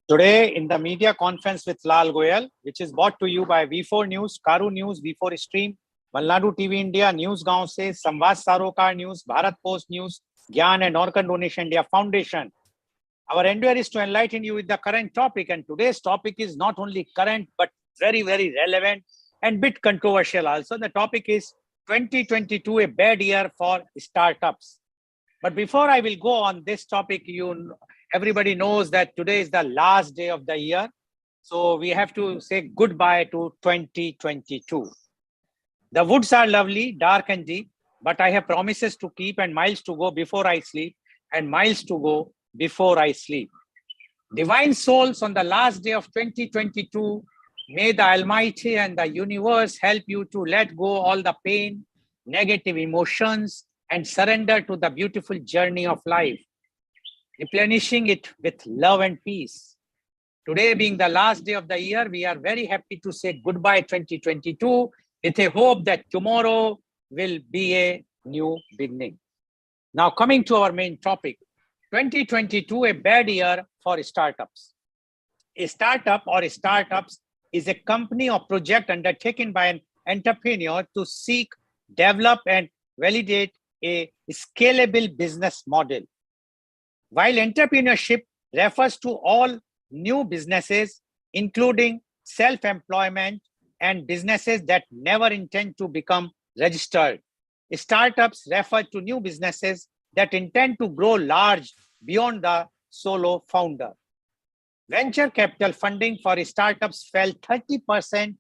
Today, in the media conference with Lal Goyal, which is brought to you by V4 News, Karu News, V4 Stream, Malnadu TV India, News Gaon Se, Samvad Sarokar News, Bharat Post News, Gyan and Orkan Donation India Foundation. Our endeavor is to enlighten you with the current topic, and today's topic is not only current but very, very relevant and bit controversial also. The topic is 2022, a bad year for startups. But before I will go on this topic, everybody knows that today is the last day of the year. So we have to say goodbye to 2022. The woods are lovely, dark and deep, but I have promises to keep and miles to go before I sleep and miles to go before I sleep. Divine souls, on the last day of 2022, may the Almighty and the universe help you to let go all the pain, negative emotions, and surrender to the beautiful journey of life, replenishing it with love and peace. Today being the last day of the year, we are very happy to say goodbye 2022 with a hope that tomorrow will be a new beginning. Now coming to our main topic, 2022, a bad year for startups. A startup or startups is a company or project undertaken by an entrepreneur to seek, develop, and validate a scalable business model. While entrepreneurship refers to all new businesses, including self-employment and businesses that never intend to become registered, startups refer to new businesses that intend to grow large beyond the solo founder. Venture capital funding for startups fell 30%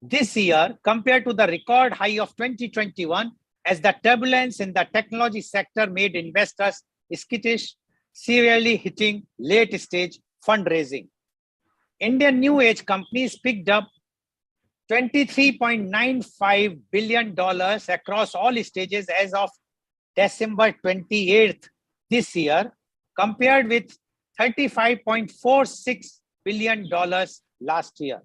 this year compared to the record high of 2021, as the turbulence in the technology sector made investors skittish, severely hitting late-stage fundraising. Indian new age companies picked up $23.95 billion across all stages as of December 28th this year, compared with $35.46 billion last year.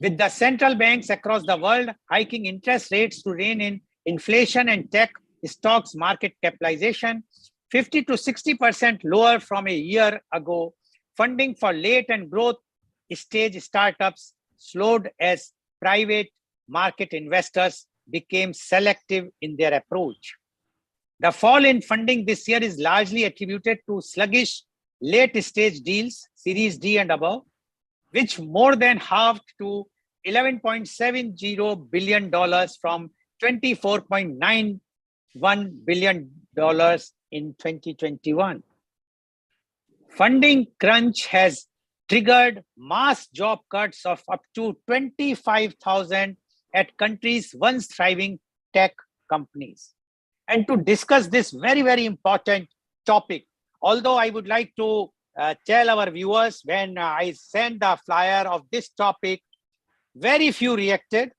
With the central banks across the world hiking interest rates to rein in inflation and tech stocks market capitalization 50 to 60% lower from a year ago, funding for late and growth stage startups slowed as private market investors became selective in their approach. The fall in funding this year is largely attributed to sluggish late stage deals, Series D and above, which more than halved to $11.70 billion from $24.91 billion in 2021. Funding crunch has triggered mass job cuts of up to 25,000 at countries' once thriving tech companies. And to discuss this very, very important topic, although I would like to tell our viewers, when I sent the flyer of this topic, very few reacted.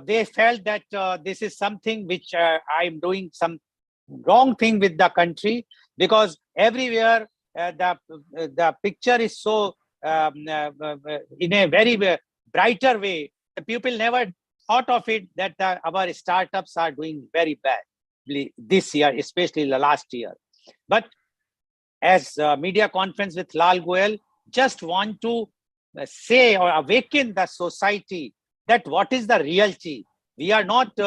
They felt that this is something which I'm doing some wrong thing with the country, because everywhere the picture is so in a very brighter way. The people never thought of it that our startups are doing very badly this year, especially the last year. But as media conference with Lal Goyal, just want to say or awaken the society that what is the reality. We are not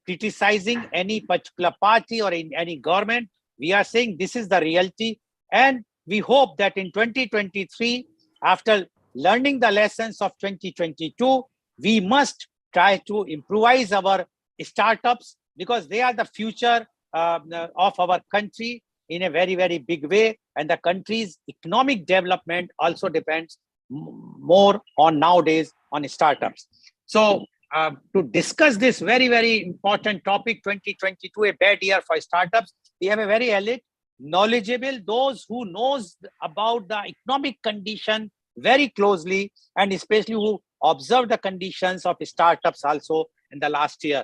criticizing any particular party or in any government. We are saying this is the reality, and we hope that in 2023, after learning the lessons of 2022, we must try to improvise our startups, because they are the future of our country in a very, very big way, and the country's economic development also depends more on nowadays on startups. So to discuss this very, very important topic, 2022, a bad year for startups, we have a very elite, knowledgeable, those who knows about the economic condition very closely, and especially who observe the conditions of startups also in the last year.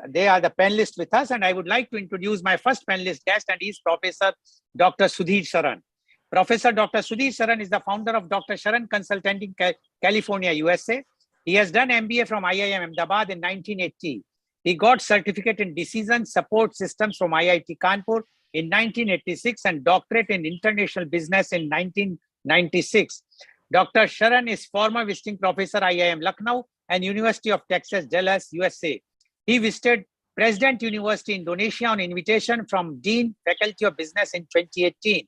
They are the panelists with us, and I would like to introduce my first panelist guest, and he is Professor Dr. Sudhir Sharan. Professor Dr. Sudhir Sharan is the founder of Dr. Sharan Consulting, California, USA. He has done MBA from IIM Ahmedabad in 1980. He got certificate in decision support systems from IIT Kanpur in 1986 and doctorate in international business in 1996. Dr. Sharan is former visiting professor IIM Lucknow and University of Texas, Dallas, USA. He visited President University, Indonesia on invitation from Dean, Faculty of Business in 2018.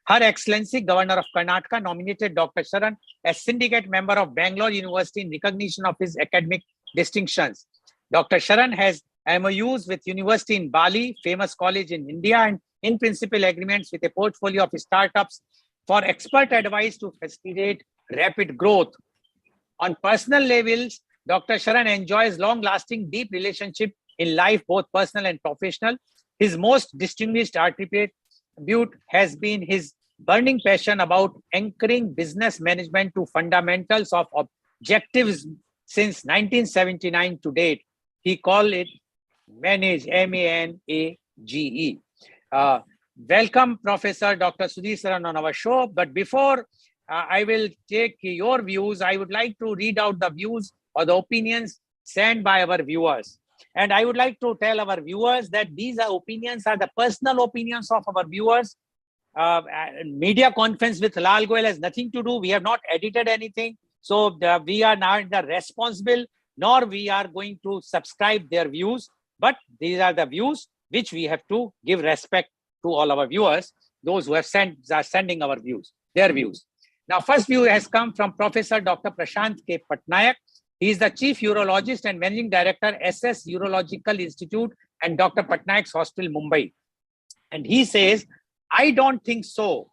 Her Excellency, Governor of Karnataka, nominated Dr. Sharan as syndicate member of Bangalore University in recognition of his academic distinctions. Dr. Sharan has MOUs with University in Bali, famous college in India, and in principle agreements with a portfolio of startups for expert advice to facilitate rapid growth. On personal levels, Dr. Sharan enjoys long-lasting, deep relationship in life, both personal and professional. His most distinguished attribute has been his burning passion about anchoring business management to fundamentals of objectives since 1979 to date. He called it MANAGE, M-A-N-A-G-E. Welcome, Professor Dr. Sudhir Saran on our show. But before I will take your views, I would like to read out the views or the opinions sent by our viewers. And I would like to tell our viewers that these opinions are the personal opinions of our viewers. Media conference with Lal Goyal has nothing to do. We have not edited anything. So we are not the responsible, nor we are going to subscribe their views. But these are the views which we have to give respect to all our viewers, those who have are sending our views, their views. Now, first view has come from Professor Dr. Prashant K. Patnaik. He is the Chief Urologist and Managing Director, SS Urological Institute and Dr. Patnaik's Hospital, Mumbai. And he says, I don't think so.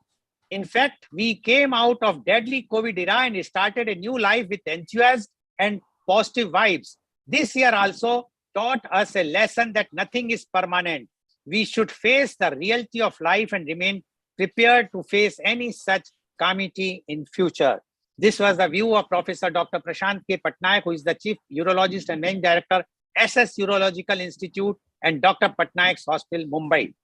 In fact, we came out of deadly COVID era and started a new life with enthusiasm and positive vibes. This year also taught us a lesson that nothing is permanent. We should face the reality of life and remain prepared to face any such calamity in future. This was the view of Professor Dr. Prashant K. Patnaik, who is the Chief Urologist and Managing Director, SS Urological Institute and Dr. Patnaik's Hospital, Mumbai.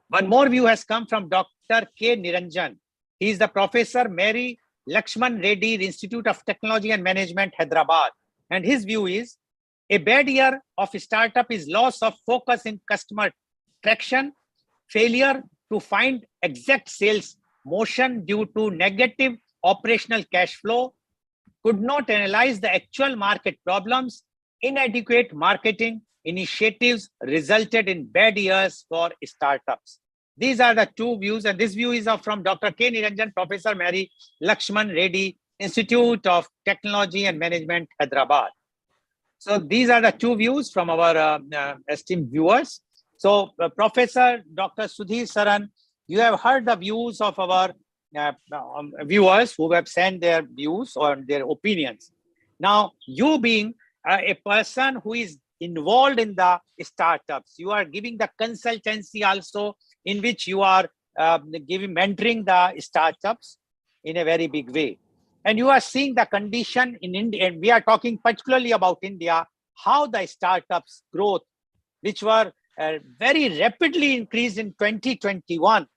One more view has come from Dr. K. Niranjan. He is the Professor Mary Lakshman Reddy, Institute of Technology and Management, Hyderabad. And his view is, a bad year of startup is loss of focus in customer traction, failure to find exact sales motion due to negative operational cash flow, could not analyze the actual market problems, inadequate marketing initiatives resulted in bad years for startups. These are the two views, and this view is from Dr. K. Niranjan, Professor Mary Lakshman Reddy, Institute of Technology and Management, Hyderabad. So these are the two views from our esteemed viewers. So Professor Dr. Sudhir Saran, you have heard the views of our viewers who have sent their views or their opinions. Now, you being a person who is involved in the startups, you are giving the consultancy also, in which you are mentoring the startups in a very big way. And you are seeing the condition in India, and we are talking particularly about India, how the startups growth, which were very rapidly increased in 2021,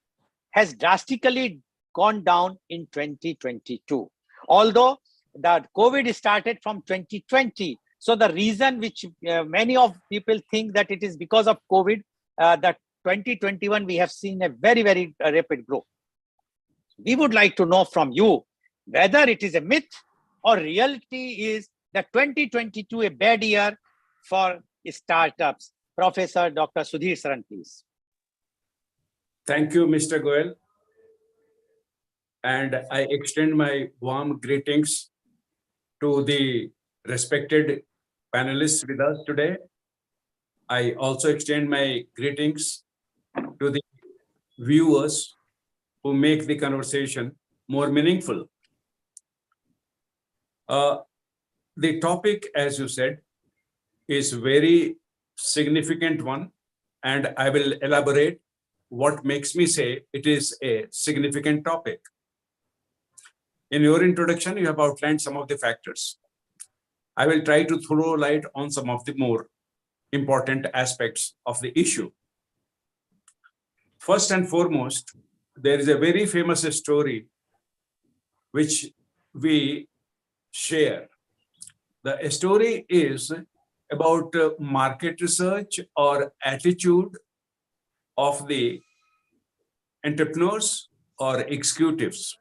has drastically gone down in 2022. Although the COVID started from 2020. So the reason which many of people think that it is because of COVID, that 2021, we have seen a very, very rapid growth. We would like to know from you whether it is a myth or reality is that 2022 a bad year for startups. Professor Dr. Sudhir Saran, please. Thank you, Mr. Goyal. And I extend my warm greetings to the respected panelists with us today. I also extend my greetings to the viewers who make the conversation more meaningful. The topic, as you said, is very significant one, and I will elaborate what makes me say it is a significant topic. In your introduction, you have outlined some of the factors. I will try to throw light on some of the more important aspects of the issue. First and foremost, there is a very famous story which we share. The story is about market research or attitude of the entrepreneurs or executives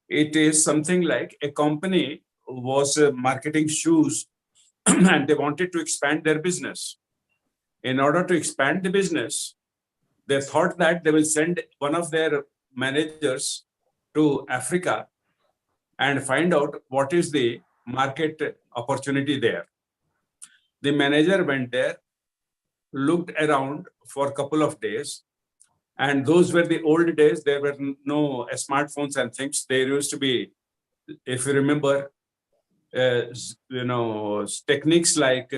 It is something like a company was marketing shoes and they wanted to expand their business. In order to expand the business, they thought that they will send one of their managers to Africa and find out what is the market opportunity there. The manager went there, looked around for a couple of days, and those were the old days. There were no smartphones and things. There used to be, if you remember, techniques like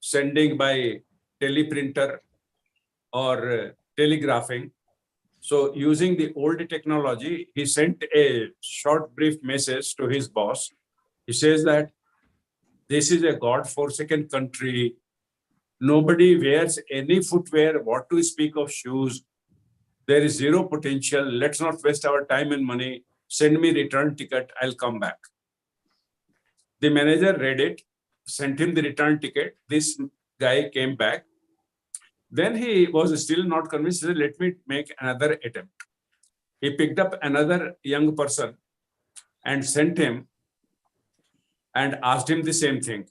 sending by teleprinter or telegraphing. So using the old technology, he sent a short brief message to his boss. He says that this is a God-forsaken country. Nobody wears any footwear. What to speak of shoes? There is zero potential. Let's not waste our time and money. Send me return ticket. I'll come back. The manager read it, sent him the return ticket. This guy came back. Then he was still not convinced. He said, let me make another attempt. He picked up another young person and sent him and asked him the same thing.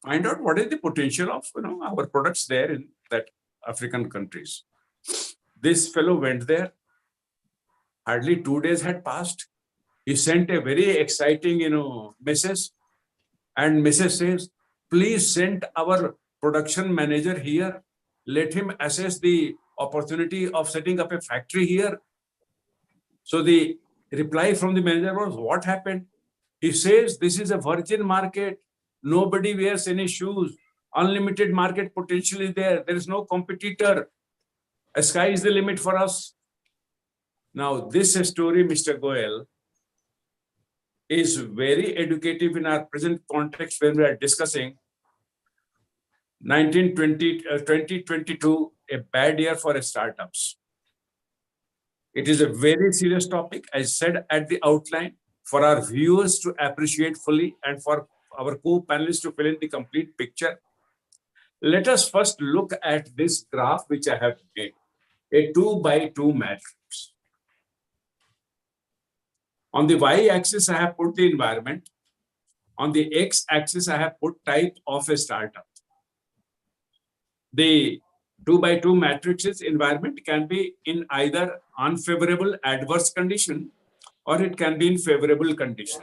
Find out what is the potential of our products there in that African countries. This fellow went there. Hardly 2 days had passed. He sent a very exciting, message. And message says, please send our production manager here. Let him assess the opportunity of setting up a factory here. So the reply from the manager was, what happened? He says, this is a virgin market. Nobody wears any shoes. Unlimited market potential is there. There is no competitor. The sky is the limit for us. Now, this story, Mr. Goel, is very educative in our present context when we are discussing 2022, a bad year for startups. It is a very serious topic, as said at the outline, for our viewers to appreciate fully and for our co-panelists to fill in the complete picture. Let us first look at this graph which I have made, a 2x2 matrix. On the y-axis, I have put the environment. On the x-axis, I have put type of a startup. The 2x2 matrix's environment can be in either unfavorable adverse condition or it can be in favorable condition.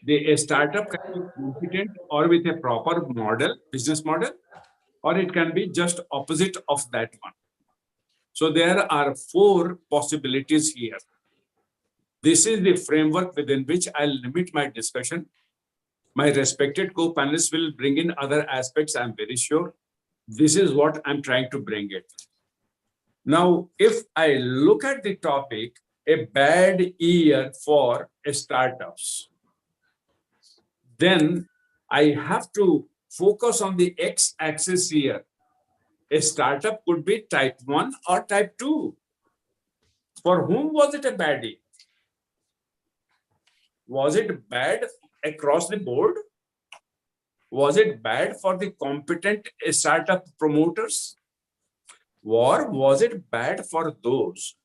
A startup can be competent or with a proper model, business model, or it can be just opposite of that one. So there are 4 possibilities here. This is the framework within which I'll limit my discussion. My respected co-panelists will bring in other aspects, I'm very sure. This is what I'm trying to bring it. Now, if I look at the topic, a bad year for startups, then I have to focus on the x-axis here. A startup could be type 1 or type 2. For whom was it a bad year? Was it bad across the board? Was it bad for the competent startup promoters? Or was it bad for those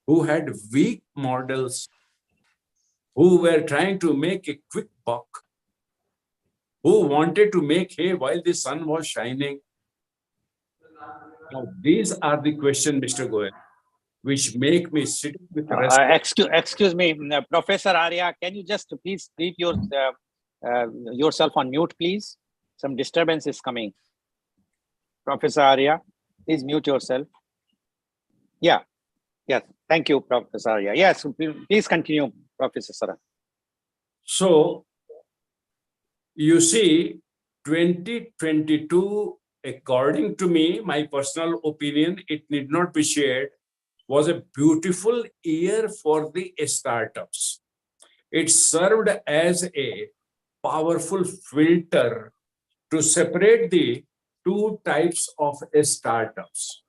who had weak models, who were trying to make a quick buck, who wanted to make hay while the sun was shining? Now, these are the questions, Mr. Goel, which make me sit with excuse me, Professor Arya, can you just please leave yourself on mute, please? Some disturbance is coming. Professor Arya, please mute yourself. Yeah. Yes. Thank you, Professor Arya. Yes, please continue, Professor Saran. So, you see, 2022, according to me, my personal opinion, it need not be shared, was a beautiful year for the startups. It served as a powerful filter to separate the 2 types of startups.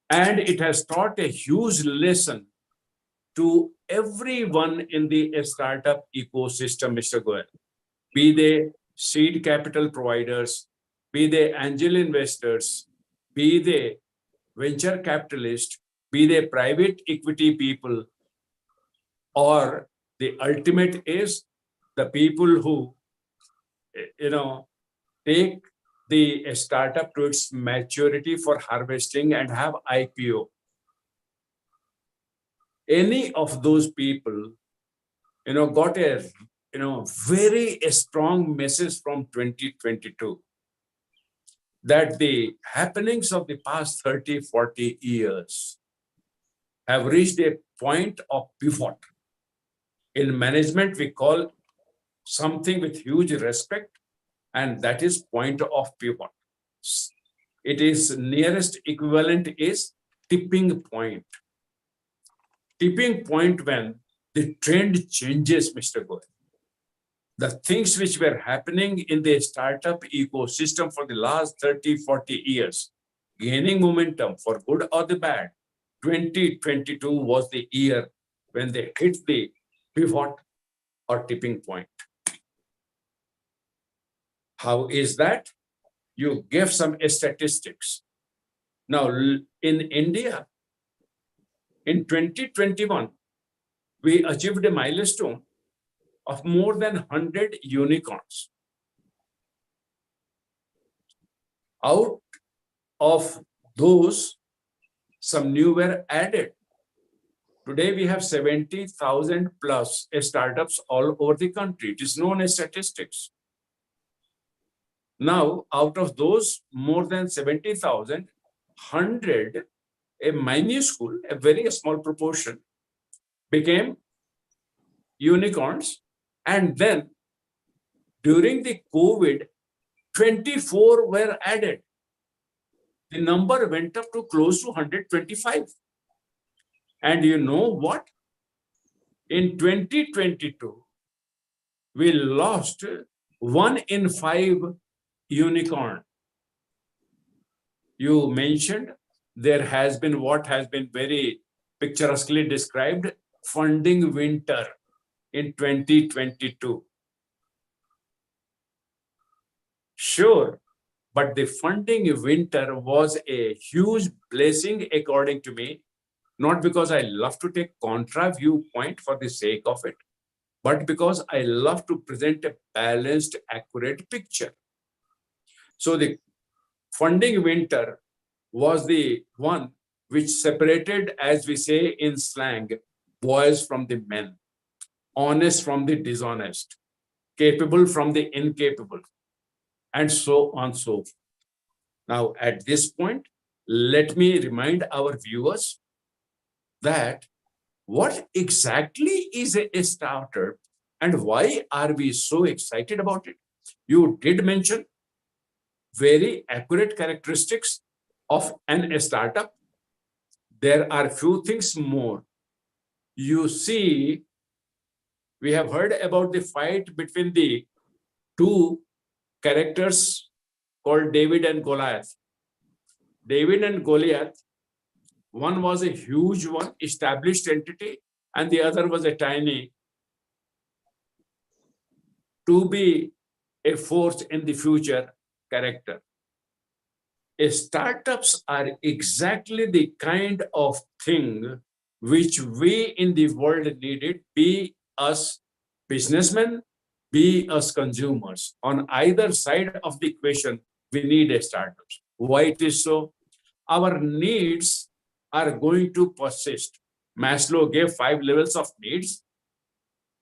And it has taught a huge lesson to everyone in the startup ecosystem, Mr. Goel. Be they seed capital providers, be they angel investors, be they venture capitalists, be they private equity people, or the ultimate is the people who, take the startup to its maturity for harvesting and have IPO. Any of those people, got a, very strong message from 2022 that the happenings of the past 30, 40 years have reached a point of pivot. In management, we call something with huge respect, and that is point of pivot. It is nearest equivalent is tipping point. Tipping point when the trend changes, Mr. Goel. The things which were happening in the startup ecosystem for the last 30, 40 years, gaining momentum for good or the bad, 2022 was the year when they hit the pivot or tipping point. How is that? You gave some statistics. Now, in India, in 2021, we achieved a milestone of more than 100 unicorns. Out of those, some new were added. Today, we have 70,000 plus startups all over the country. It is known as statistics. Now, out of those more than 70,000, 100, a minuscule, a very small proportion, became unicorns. And then during the COVID, 24 were added. The number went up to close to 125. And you know what? In 2022, we lost 1 in 5 unicorn. You mentioned there has been what has been very picturesquely described, funding winter in 2022. Sure, but the funding winter was a huge blessing according to me, not because I love to take contra viewpoint for the sake of it, but because I love to present a balanced, accurate picture. So the funding winter was the one which separated, as we say in slang, boys from the men, honest from the dishonest, capable from the incapable, and so on so forth. Now, at this point, let me remind our viewers that what exactly is a startup and why are we so excited about it? You did mention very accurate characteristics of a startup. There are few things more. You see, we have heard about the fight between the two characters called David and Goliath. David and Goliath, one was a huge one, established entity, and the other was a tiny, to be a force in the future character. Startups are exactly the kind of thing which we in the world needed, be us businessmen, be us consumers. On either side of the equation, we need a startups. Why it is so? Our needs are going to persist. Maslow gave 5 levels of needs.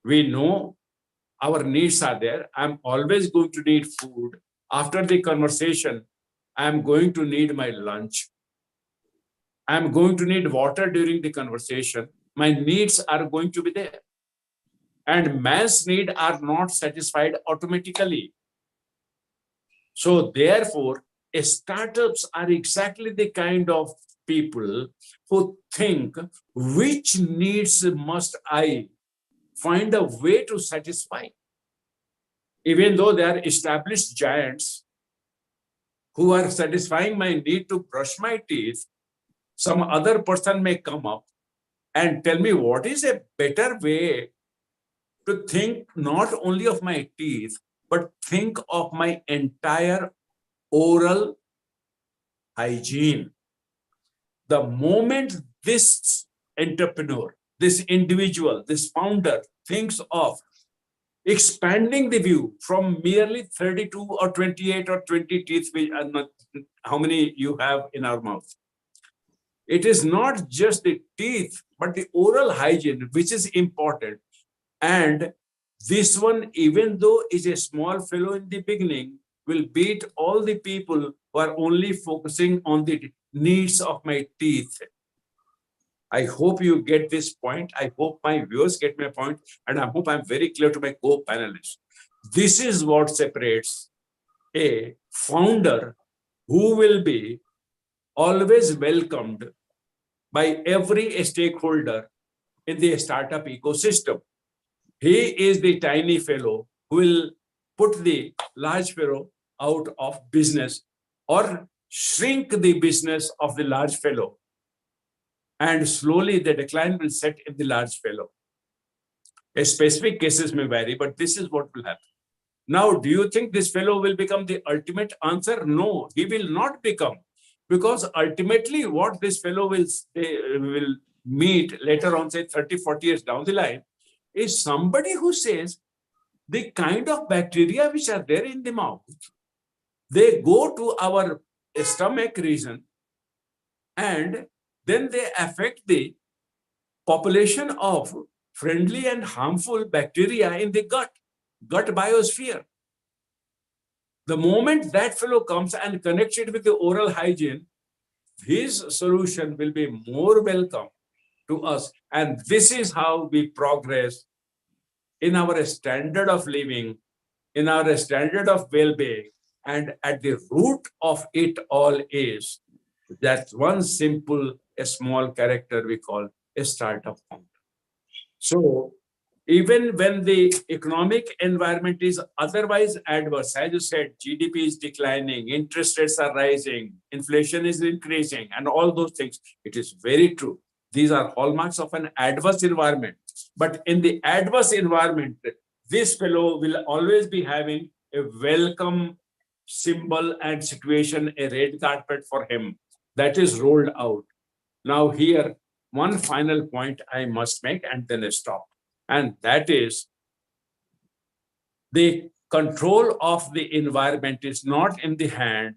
We know our needs are there. I'm always going to need food. After the conversation, I'm going to need my lunch. I'm going to need water during the conversation. My needs are going to be there. And man's needs are not satisfied automatically. So therefore, startups are exactly the kind of people who think, which needs must I find a way to satisfy? Even though they are established giants who are satisfying my need to brush my teeth, some other person may come up and tell me what is a better way to think not only of my teeth, but think of my entire oral hygiene. The moment this entrepreneur, this individual, this founder thinks of expanding the view from merely 32 or 28 or 20 teeth, which are not how many you have in our mouth. It is not just the teeth, but the oral hygiene, which is important. And this one, even though is a small fellow in the beginning, will beat all the people who are only focusing on the needs of my teeth. I hope you get this point. I hope my viewers get my point, and I hope I'm very clear to my co-panelists. This is what separates a founder who will be always welcomed by every stakeholder in the startup ecosystem. He is the tiny fellow who will put the large fellow out of business or shrink the business of the large fellow. And slowly the decline will set in the large fellow. Specific cases may vary, but this is what will happen. Now, do you think this fellow will become the ultimate answer? No, he will not become. Because ultimately what this fellow will meet later on, say 30, 40 years down the line, is somebody who says the kind of bacteria which are there in the mouth, they go to our stomach region and then they affect the population of friendly and harmful bacteria in the gut biosphere. The moment that fellow comes and connects it with the oral hygiene, his solution will be more welcome to us. And this is how we progress in our standard of living, in our standard of well-being. And at the root of it all is that one simple, a small character we call a startup founder. So even when the economic environment is otherwise adverse, as you said, GDP is declining, interest rates are rising, inflation is increasing, and all those things, it is very true. These are hallmarks of an adverse environment. But in the adverse environment, this fellow will always be having a welcome symbol and situation, a red carpet for him that is rolled out. Now here, one final point I must make and then I stop. And that is the control of the environment is not in the hand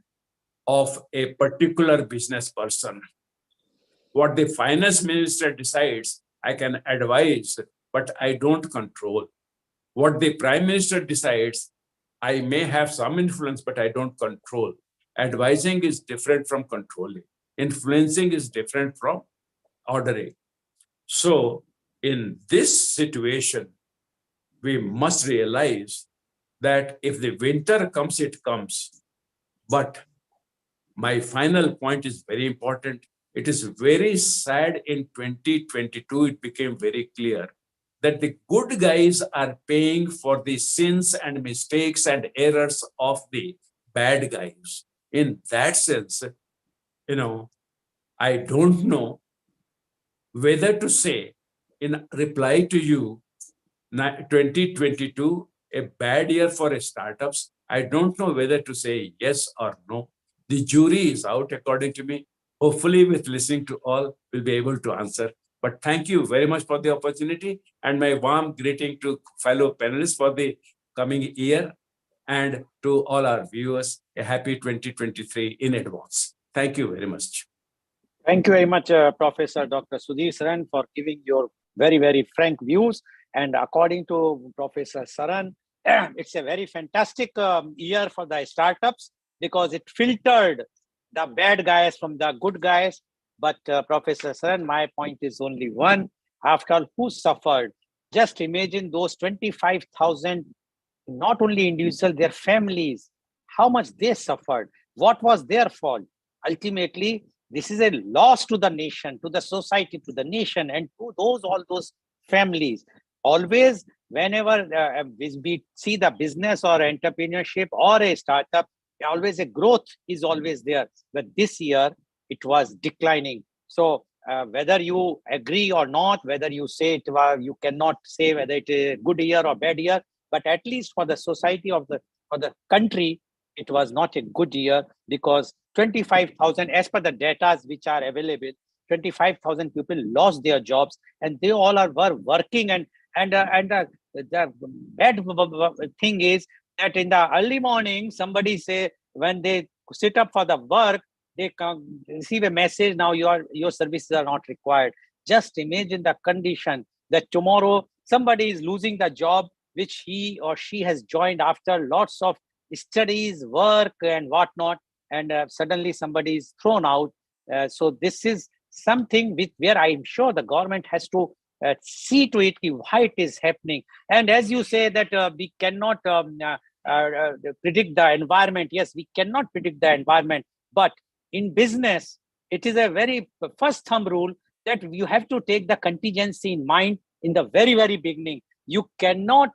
of a particular business person. What the finance minister decides, I can advise, but I don't control. What the prime minister decides, I may have some influence, but I don't control. Advising is different from controlling. Influencing is different from ordering. So in this situation, we must realize that if the winter comes, it comes. But my final point is very important. It is very sad in 2022, it became very clear that the good guys are paying for the sins and mistakes and errors of the bad guys. In that sense, I don't know whether to say, in reply to you, 2022, a bad year for startups. I don't know whether to say yes or no. The jury is out, according to me. Hopefully, with listening to all, we'll be able to answer. But thank you very much for the opportunity and my warm greeting to fellow panelists for the coming year and to all our viewers, a happy 2023 in advance. Thank you very much. Thank you very much, Professor Dr. Sudhir Saran, for giving your very, very frank views. And according to Professor Saran, it's a very fantastic year for the startups because it filtered the bad guys from the good guys. But Professor Saran, my point is only one. After all, who suffered? Just imagine those 25,000, not only individuals, their families, how much they suffered. What was their fault? Ultimately, this is a loss to the nation, to the society, to the nation, and to all those families. Always, whenever we see the business or entrepreneurship or a startup, always a growth is always there. But this year, it was declining. So whether you agree or not, whether you say it, you cannot say whether it is a good year or bad year, but at least for the society for the country, it was not a good year because 25,000, as per the data which are available, 25,000 people lost their jobs, and they all were working. The bad thing is that in the early morning, somebody say when they sit up for the work, they receive a message, now your services are not required. Just imagine the condition that tomorrow somebody is losing the job which he or she has joined after lots of studies, work, and whatnot, and suddenly somebody is thrown out. So this is something where I am sure the government has to see to it why it is happening. And as you say that we cannot predict the environment. Yes, we cannot predict the environment, but in business, it is a very first thumb rule that you have to take the contingency in mind in the very, very beginning. You cannot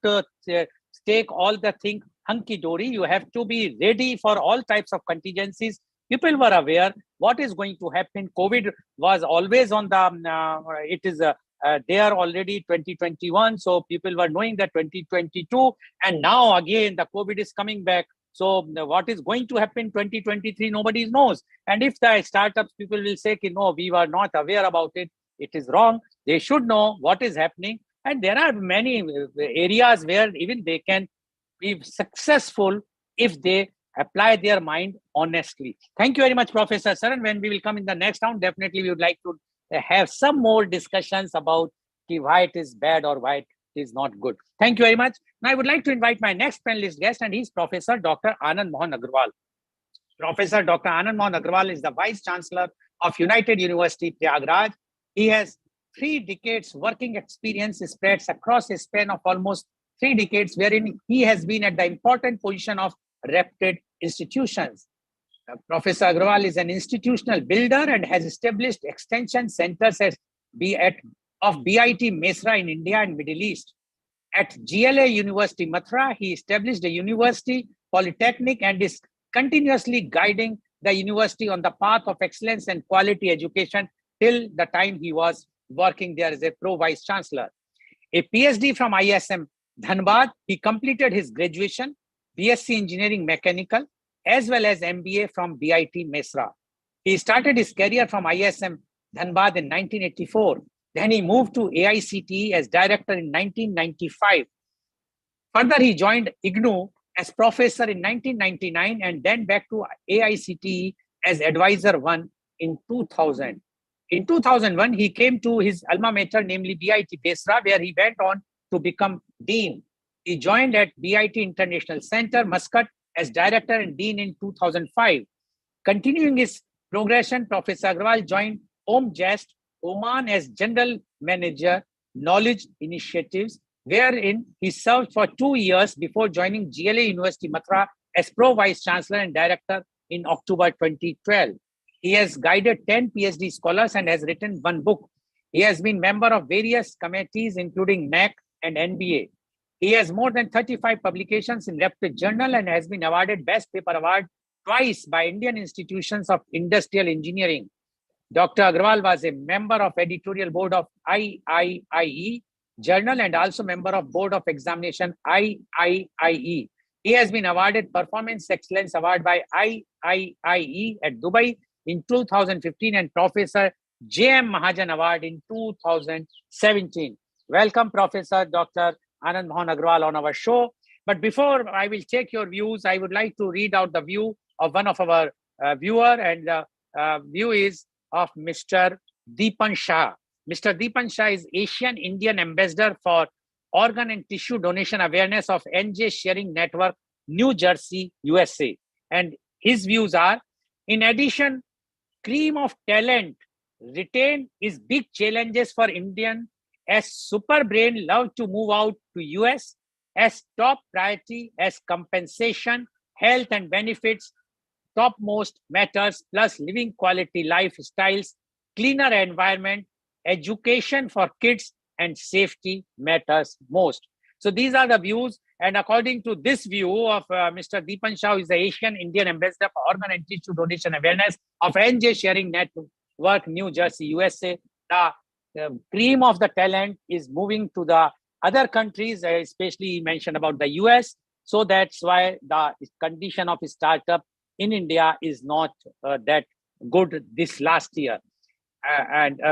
take all the thing hunky-dory. You have to be ready for all types of contingencies. People were aware what is going to happen. COVID was always on the, it is there already 2021. So people were knowing that 2022, and now again, the COVID is coming back. So what is going to happen 2023, nobody knows. And if the startups, people will say, no, we were not aware about it. It is wrong. They should know what is happening. And there are many areas where even they can be successful if they apply their mind honestly. Thank you very much, Professor Saran. When we will come in the next round, definitely we would like to have some more discussions about why it is bad or why it is not good. Thank you very much. Now I would like to invite my next panelist guest, and he's Professor Dr. Anand Mohan Agrawal. Professor Dr. Anand Mohan Agrawal is the Vice Chancellor of United University, Prayagraj. He has 3 decades working experience spreads across a span of almost 3 decades, wherein he has been at the important position of reputed institutions. Professor Agrawal is an institutional builder and has established extension centers of BIT Mesra in India and Middle East. At GLA University Mathura, he established a university polytechnic and is continuously guiding the university on the path of excellence and quality education till the time he was working there as a pro-vice chancellor. A PhD from ISM Dhanbad, he completed his graduation, BSc Engineering Mechanical, as well as MBA from BIT Mesra. He started his career from ISM Dhanbad in 1984. Then he moved to AICTE as director in 1995. Further, he joined IGNOU as professor in 1999 and then back to AICTE as advisor 1 in 2000. In 2001, he came to his alma mater, namely BIT Mesra, where he went on to become dean. He joined at BIT International Center, Muscat, as director and dean in 2005. Continuing his progression, Professor Agrawal joined OMJEST, Oman, as general manager, knowledge initiatives, wherein he served for 2 years before joining GLA University Mathura as pro-vice chancellor and director in October 2012. He has guided 10 PhD scholars and has written 1 book. He has been member of various committees, including NAC and NBA. He has more than 35 publications in reputed journal and has been awarded Best Paper Award twice by Indian Institutions of Industrial Engineering. Dr. Agrawal was a member of editorial board of IIIE journal and also member of board of examination IIIE. He has been awarded Performance Excellence Award by IIIE at Dubai in 2015 and Professor J.M. Mahajan Award in 2017. Welcome, Professor Dr. Anand Mohan Agrawal on our show. But before I will take your views, I would like to read out the view of one of our viewer, and the view is of Mr. Deepan Shah. Mr. Deepan Shah is Asian Indian Ambassador for Organ and Tissue Donation Awareness of NJ Sharing Network, New Jersey, USA. And his views are, in addition, cream of talent retain is big challenges for Indian as super brain love to move out to US as top priority as compensation, health and benefits, topmost matters, plus living quality lifestyles, cleaner environment, education for kids, and safety matters most. So these are the views. And according to this view of Mr. Deepan Shah, is the Asian Indian Ambassador for Organ and Tissue Donation Awareness of NJ Sharing Network, New Jersey, USA. The cream of the talent is moving to the other countries, especially mentioned about the US. So that's why the condition of startup in India is not that good this last year.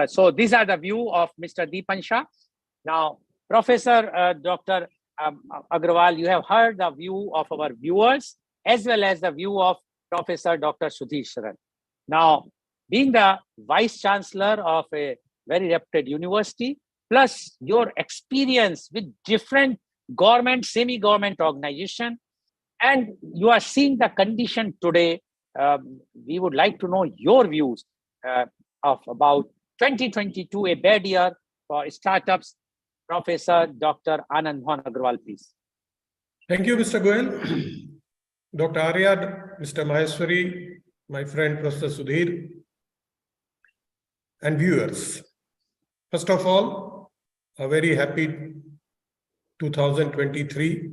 So these are the view of Mr. Deepan Shah. Now, Professor Dr. Agrawal, you have heard the view of our viewers as well as the view of Professor Dr. Sudhir Sharan. Now, being the Vice Chancellor of a very reputed university, plus your experience with different government, semi-government organization, and you are seeing the condition today, we would like to know your views of about 2022, a bad year for startups. Professor Dr. Anand Mohan Agrawal, please. Thank you, Mr. Goel. Dr. Arya, Mr. Maheshwari, my friend Professor Sudhir, and viewers. First of all, a very happy 2023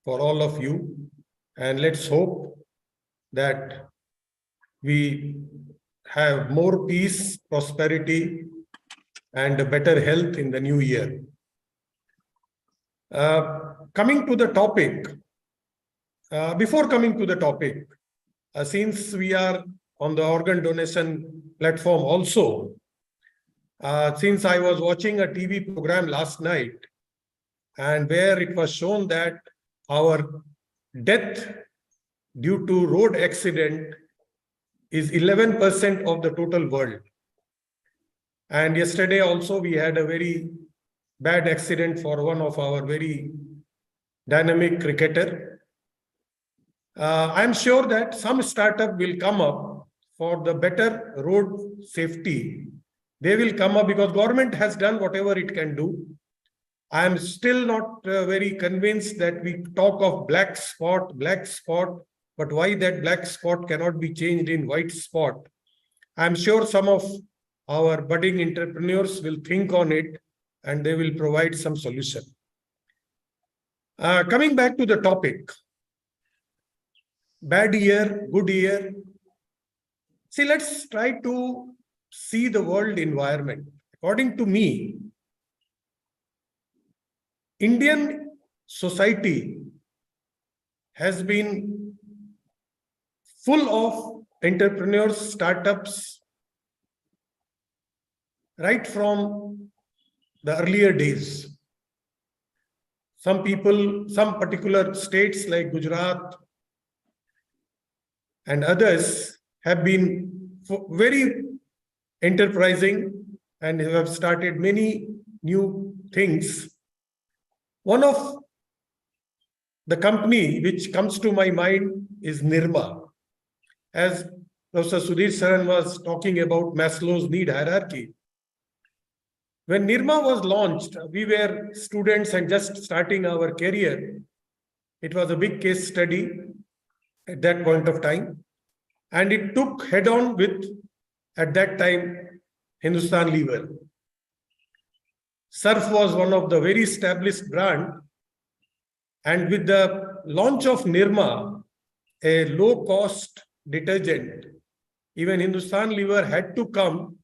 for all of you. And let's hope that we have more peace, prosperity, and better health in the new year. Coming to the topic, before coming to the topic, since we are on the organ donation platform also, since I was watching a TV program last night, and where it was shown that our death due to road accident is 11% of the total world. And yesterday also we had a very bad accident for one of our very dynamic cricketer. I'm sure that some startup will come up for the better road safety. They will come up because government has done whatever it can do. I am still not very convinced that we talk of black spot, but why that black spot cannot be changed in white spot. I'm sure some of our budding entrepreneurs will think on it and they will provide some solution. Coming back to the topic, bad year, good year. See, let's try to see the world environment. According to me, Indian society has been full of entrepreneurs, startups, right from the earlier days. Some people, some particular states like Gujarat and others have been very enterprising and have started many new things. One of the company which comes to my mind is Nirma. As Professor Sudhir Sharan was talking about Maslow's need hierarchy. When Nirma was launched, we were students and just starting our career. It was a big case study at that point of time. And it took head on with, at that time, Hindustan Lever. Surf was one of the very established brand. And with the launch of Nirma, a low-cost detergent, even Hindustan Lever had to come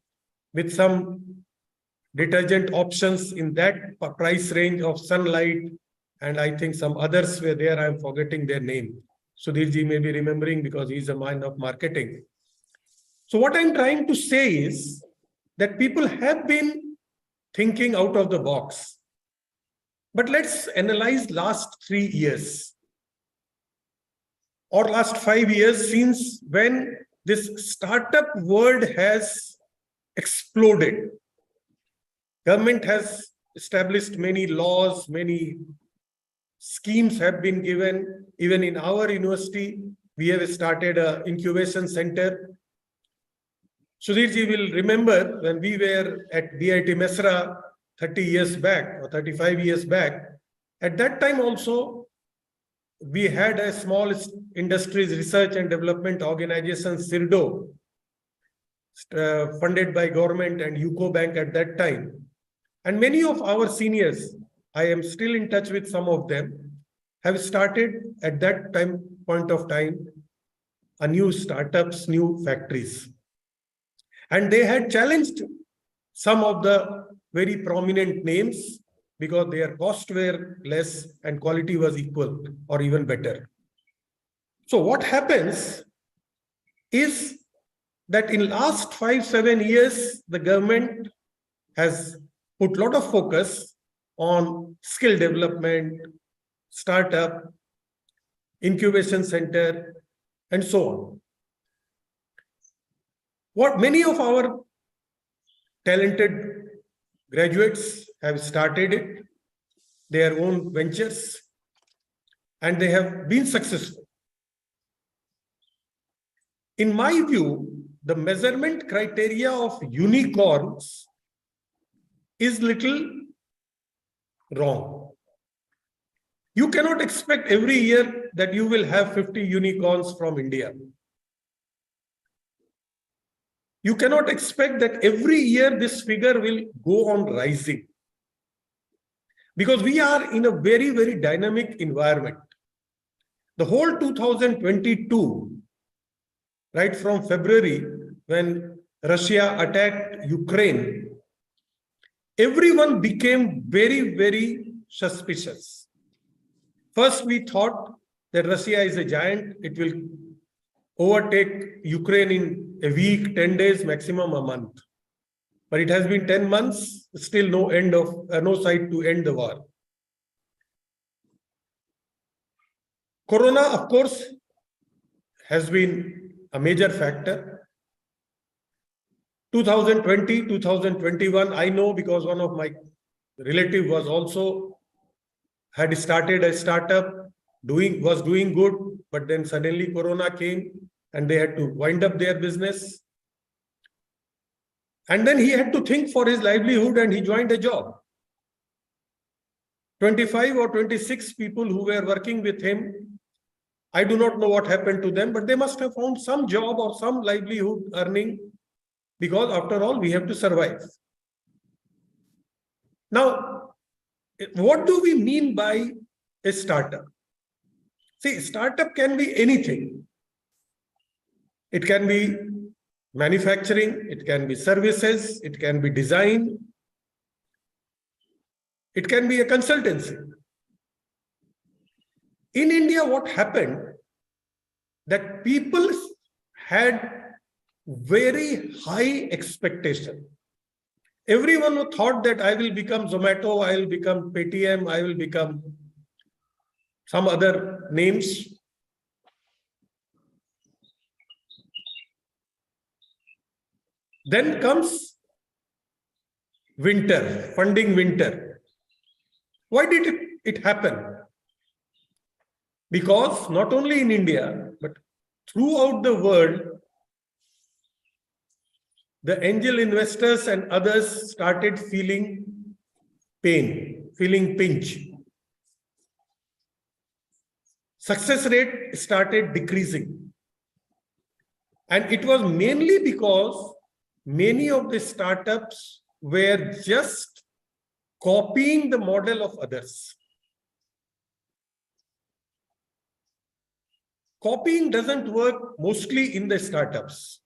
with some detergent options in that price range of Sunlight, and I think some others were there. I'm forgetting their name. Sudhirji may be remembering because he's a man of marketing. So what I'm trying to say is that people have been thinking out of the box. But let's analyze last 3 years or last 5 years since when this startup world has exploded. Government has established many laws, many schemes have been given. Even in our university, we have started an incubation center. Sudhirji will remember when we were at BIT Mesra 30 years back or 35 years back. At that time also, we had a small industries research and development organization, CIRDO, funded by government and UCO Bank at that time. And many of our seniors, I am still in touch with some of them, have started at that point of time, a new startups, new factories. And they had challenged some of the very prominent names because their costs were less and quality was equal or even better. So what happens is that in last 5-7 years, the government has put a lot of focus on skill development, startup, incubation center, and so on. What many of our talented graduates have started it, their own ventures, and they have been successful. In my view, the measurement criteria of unicorns is little wrong. You cannot expect every year that you will have 50 unicorns from India. You cannot expect that every year this figure will go on rising. Because we are in a very, very dynamic environment. The whole 2022, right from February, when Russia attacked Ukraine, everyone became very, very suspicious. First, we thought that Russia is a giant. It will overtake Ukraine in a week, 10 days, maximum a month. But it has been 10 months, still no sight to end the war. Corona, of course, has been a major factor. 2020, 2021, I know because one of my relatives was also had started a startup, was doing good, but then suddenly Corona came and they had to wind up their business. And then he had to think for his livelihood and he joined a job. 25 or 26 people who were working with him, I do not know what happened to them, but they must have found some job or some livelihood earning, because after all, we have to survive. Now, what do we mean by a startup? See, startup can be anything. It can be manufacturing, it can be services, it can be design, it can be a consultancy. In India, what happened, that people had very high expectation. Everyone who thought that I will become Zomato, I will become Paytm, I will become some other names. Then comes winter, funding winter. Why did it happen? Because not only in India, but throughout the world, the angel investors and others started feeling pain, feeling pinch. Success rate started decreasing. And it was mainly because many of the startups were just copying the model of others. Copying doesn't work mostly in the startups.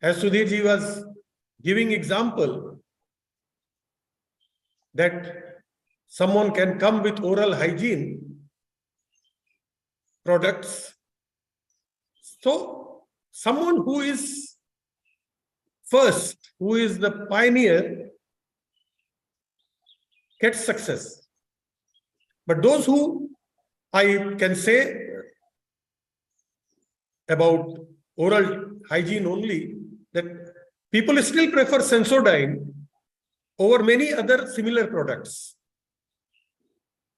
As Sudhirji was giving example, that someone can come with oral hygiene products. So someone who is first, who is the pioneer, gets success. But those who, I can say about oral hygiene only, that people still prefer Sensodyne over many other similar products.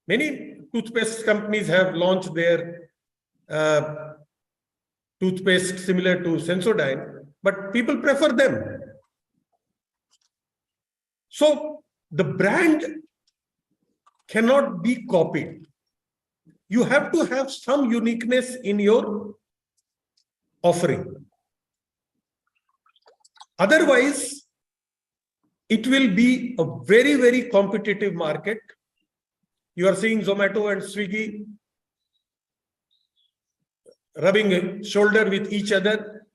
Many toothpaste companies have launched their toothpaste similar to Sensodyne, but people prefer them. So the brand cannot be copied. You have to have some uniqueness in your offering. Otherwise, it will be a very, very competitive market. You are seeing Zomato and Swiggy rubbing shoulder with each other.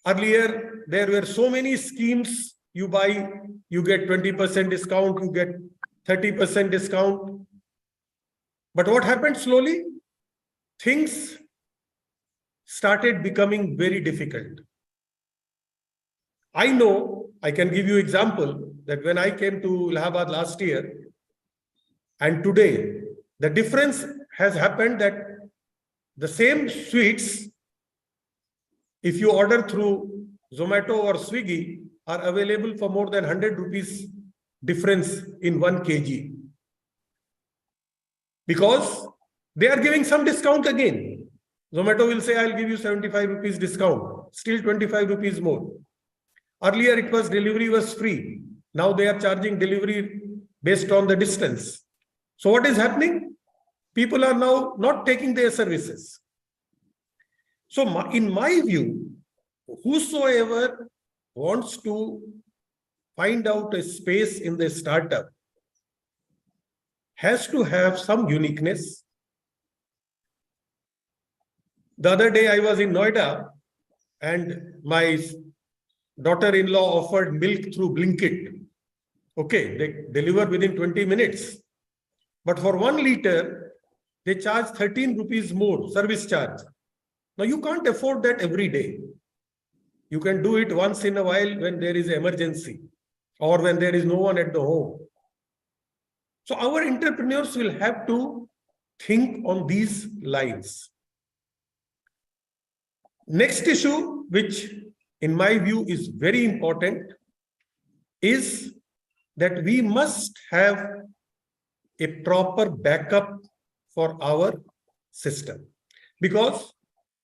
Earlier, there were so many schemes. You buy, you get 20% discount, you get 30% discount. But what happened slowly? Things started becoming very difficult. I know, I can give you example that when I came to Allahabad last year and today, the difference has happened that the same sweets, if you order through Zomato or Swiggy, are available for more than 100 rupees difference in 1 kg. Because they are giving some discount again. Zomato will say, I'll give you 75 rupees discount, still 25 rupees more. Earlier it was delivery was free. Now they are charging delivery based on the distance. So what is happening? People are now not taking their services. So in my view, whosoever wants to find out a space in the startup has to have some uniqueness. The other day I was in Noida and my daughter-in-law offered milk through Blinkit. Okay, they deliver within 20 minutes. But for 1 liter, they charge 13 rupees more service charge. Now you can't afford that every day. You can do it once in a while when there is an emergency or when there is no one at the home. So our entrepreneurs will have to think on these lines. Next issue, which in my view is very important, is that we must have a proper backup for our system. Because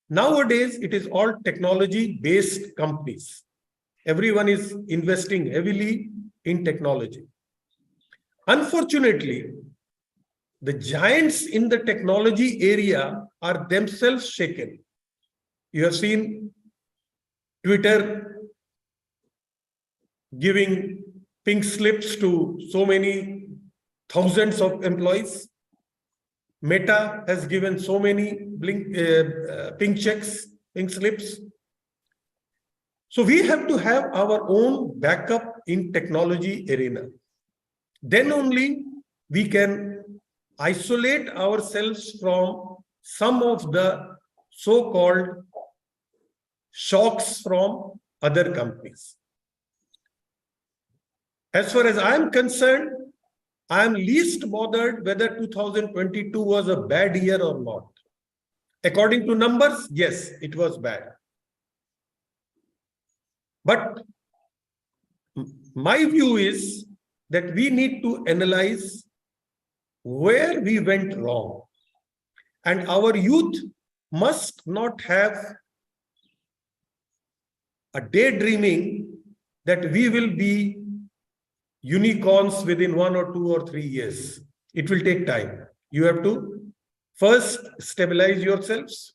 nowadays it is all technology-based companies. Everyone is investing heavily in technology. Unfortunately, the giants in the technology area are themselves shaken. You have seen Twitter giving pink slips to so many thousands of employees. Meta has given so many pink checks, pink slips. So we have to have our own backup in technology arena. Then only we can isolate ourselves from some of the so-called shocks from other companies. As far as I am concerned, I am least bothered whether 2022 was a bad year or not. According to numbers, yes, it was bad. But my view is that we need to analyze where we went wrong. And our youth must not have a daydreaming that we will be unicorns within 1 or 2 or 3 years. It will take time. You have to first stabilize yourselves,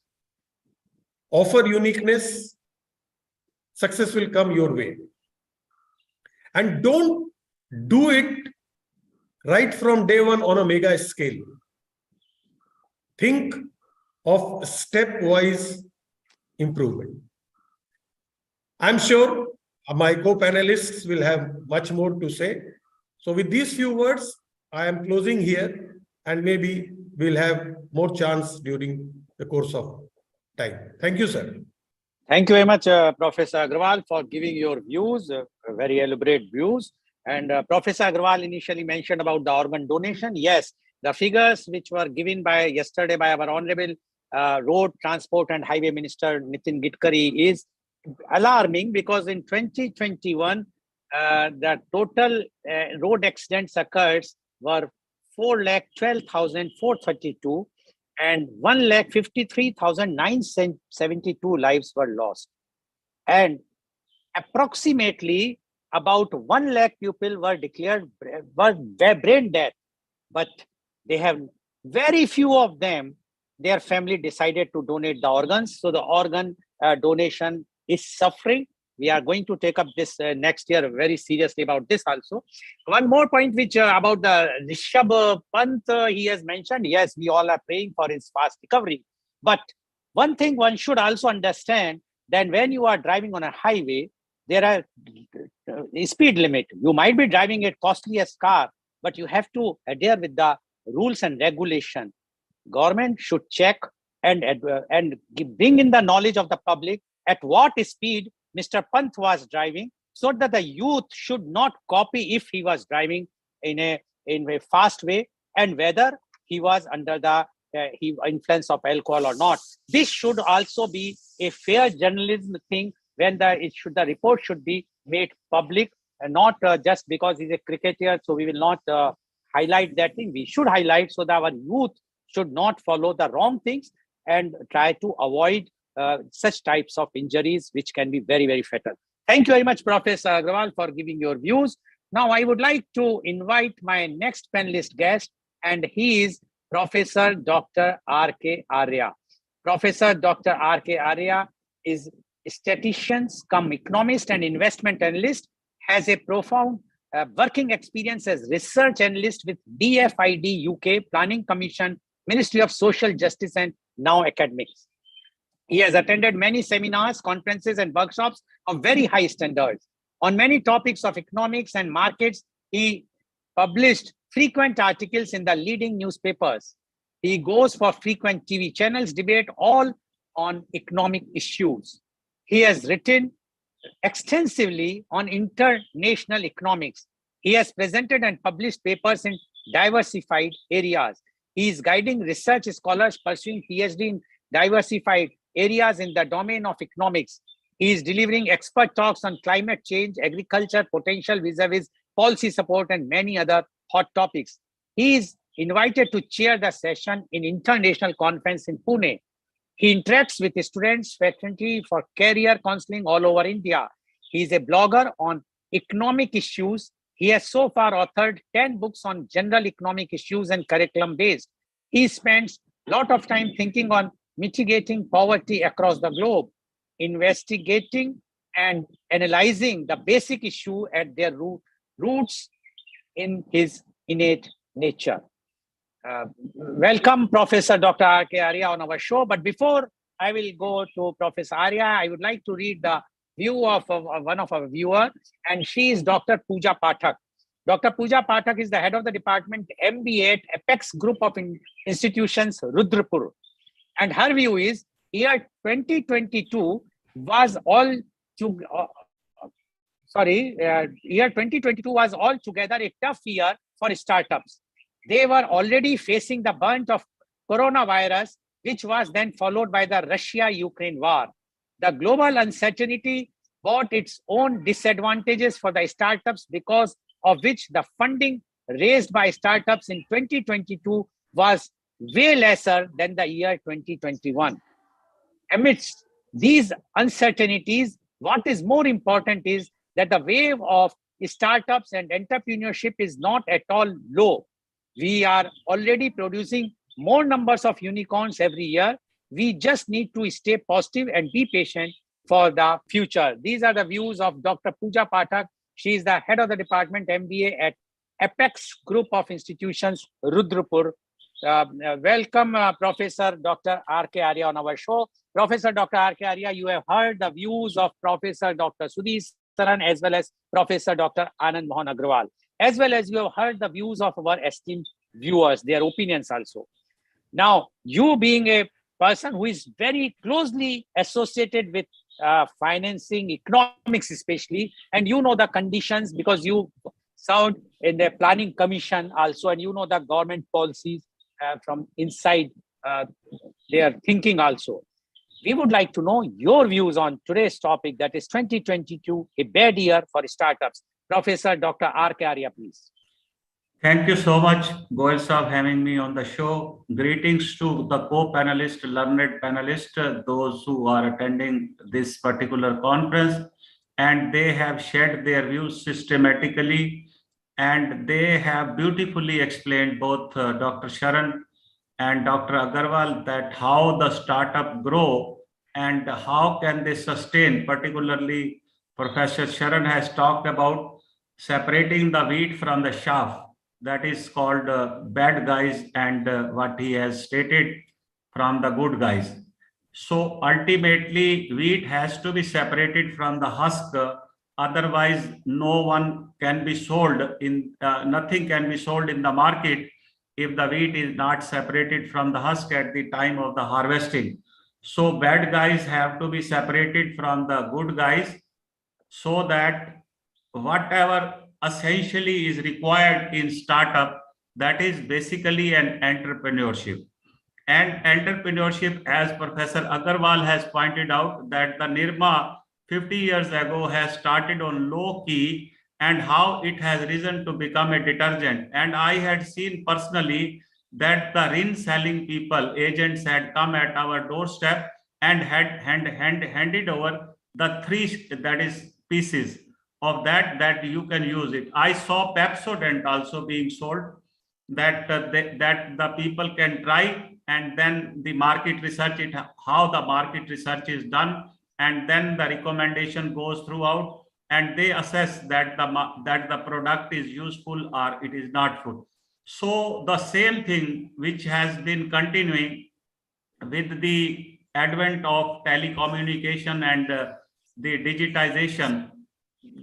offer uniqueness, success will come your way. And don't do it right from day one on a mega scale. Think of stepwise improvement. I'm sure my co-panelists will have much more to say. So with these few words, I am closing here, and maybe we'll have more chance during the course of time. Thank you, sir. Thank you very much, Professor Agrawal, for giving your views, very elaborate views. And Professor Agrawal initially mentioned about the organ donation. Yes, the figures which were given by yesterday by our Honorable Road Transport and Highway Minister Nitin Gadkari is alarming, because in 2021, the total road accidents occurred were 4,12,432 and 1,53,972 lives were lost. And approximately about 1 lakh people were declared brain dead, but they have very few of them, their family decided to donate the organs. So the organ donation is suffering. We are going to take up this next year very seriously about this also. One more point which about the Rishabh Pant, he has mentioned, yes, we all are praying for his fast recovery. But one thing one should also understand, that when you are driving on a highway, there are speed limit. You might be driving a costliest car, but you have to adhere with the rules and regulation. Government should check bring in the knowledge of the public at what speed Mr. Pant was driving, so that the youth should not copy if he was driving in a fast way, and whether he was under the influence of alcohol or not. This should also be a fair journalism thing, when the report should be made public, and not just because he's a cricketer, so we will not highlight that thing. We should highlight, so that our youth should not follow the wrong things and try to avoid such types of injuries, which can be very, very fatal. Thank you very much, Professor Agrawal, for giving your views. Now, I would like to invite my next panelist guest, and he is Professor Dr. R.K. Arya. Professor Dr. R.K. Arya is a statistician, cum economist and investment analyst, has a profound working experience as research analyst with DFID UK, Planning Commission, Ministry of Social Justice, and now academics. He has attended many seminars, conferences, and workshops of very high standards. On many topics of economics and markets, he published frequent articles in the leading newspapers. He goes for frequent TV channels, debate all on economic issues. He has written extensively on international economics. He has presented and published papers in diversified areas. He is guiding research scholars pursuing PhD in diversified areas in the domain of economics. He is delivering expert talks on climate change, agriculture, potential vis-a-vis policy support, and many other hot topics. He is invited to chair the session in international conference in Pune. He interacts with students frequently for career counseling all over India. He is a blogger on economic issues. He has so far authored 10 books on general economic issues and curriculum based. He spends a lot of time thinking on mitigating poverty across the globe, investigating and analyzing the basic issue at their roots in his innate nature. Welcome, Professor Dr. R.K. Arya, on our show. But before I will go to Professor Arya, I would like to read the view of one of our viewers, and she is Dr. Pooja Pathak. Dr. Pooja Pathak is the head of the department MBA at Apex Group of Institutions, Rudrapur. And her view is, year 2022 was year 2022 was altogether a tough year for startups. They were already facing the brunt of coronavirus, which was then followed by the Russia-Ukraine war. The global uncertainty brought its own disadvantages for the startups, because of which the funding raised by startups in 2022 was way lesser than the year 2021. Amidst these uncertainties, what is more important is that the wave of startups and entrepreneurship is not at all low. We are already producing more numbers of unicorns every year. We just need to stay positive and be patient for the future. These are the views of Dr. Pooja Pathak. She is the head of the department MBA at Apex Group of Institutions, Rudrapur. Welcome, Professor Dr. R.K. Arya, on our show. Professor Dr. R.K. Arya, you have heard the views of Professor Dr. Sudhir Saran as well as Professor Dr. Anand Mohan Agrawal, as well as you have heard the views of our esteemed viewers, their opinions also. Now, you being a person who is very closely associated with financing, economics especially, and you know the conditions because you served in the planning commission also, and you know the government policies from inside their thinking also. We would like to know your views on today's topic, that is 2022, a bad year for startups. Professor Dr. R.K. Arya, please. Thank you so much, Goel Saab, having me on the show. Greetings to the co-panelists, learned panelists, those who are attending this particular conference, and they have shared their views systematically, and they have beautifully explained, both Dr. Sharan and Dr. Agrawal, that how the startup grow and how can they sustain. Particularly, Professor Sharan has talked about separating the wheat from the chaff. That is called bad guys, and what he has stated from the good guys. So ultimately, wheat has to be separated from the husk. Otherwise, no one can be sold in, nothing can be sold in the market if the wheat is not separated from the husk at the time of the harvesting. So bad guys have to be separated from the good guys, so that whatever essentially is required in startup, that is basically an entrepreneurship. And entrepreneurship, as Professor Agarwal has pointed out, that the Nirma 50 years ago has started on low key, and how it has risen to become a detergent. And I had seen personally that the rin selling people, agents, had come at our doorstep and had handed over the three, that is, pieces of that you can use it. I saw Pepsodent also being sold, that that the people can try, and then the market research, it how the market research is done, and then the recommendation goes throughout, and they assess that the product is useful or it is not good. So the same thing which has been continuing with the advent of telecommunication and the digitization,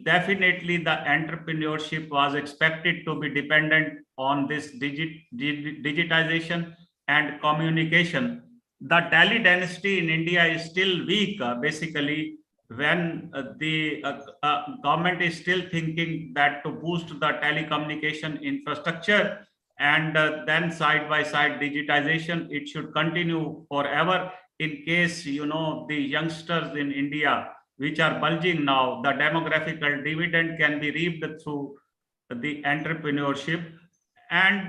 definitely the entrepreneurship was expected to be dependent on this digitization and communication. The Delhi dynasty in India is still weak, basically, when the government is still thinking that to boost the telecommunication infrastructure, and then side by side digitization, it should continue forever. In case, you know, the youngsters in India, which are bulging now, the demographical dividend can be reaped through the entrepreneurship. And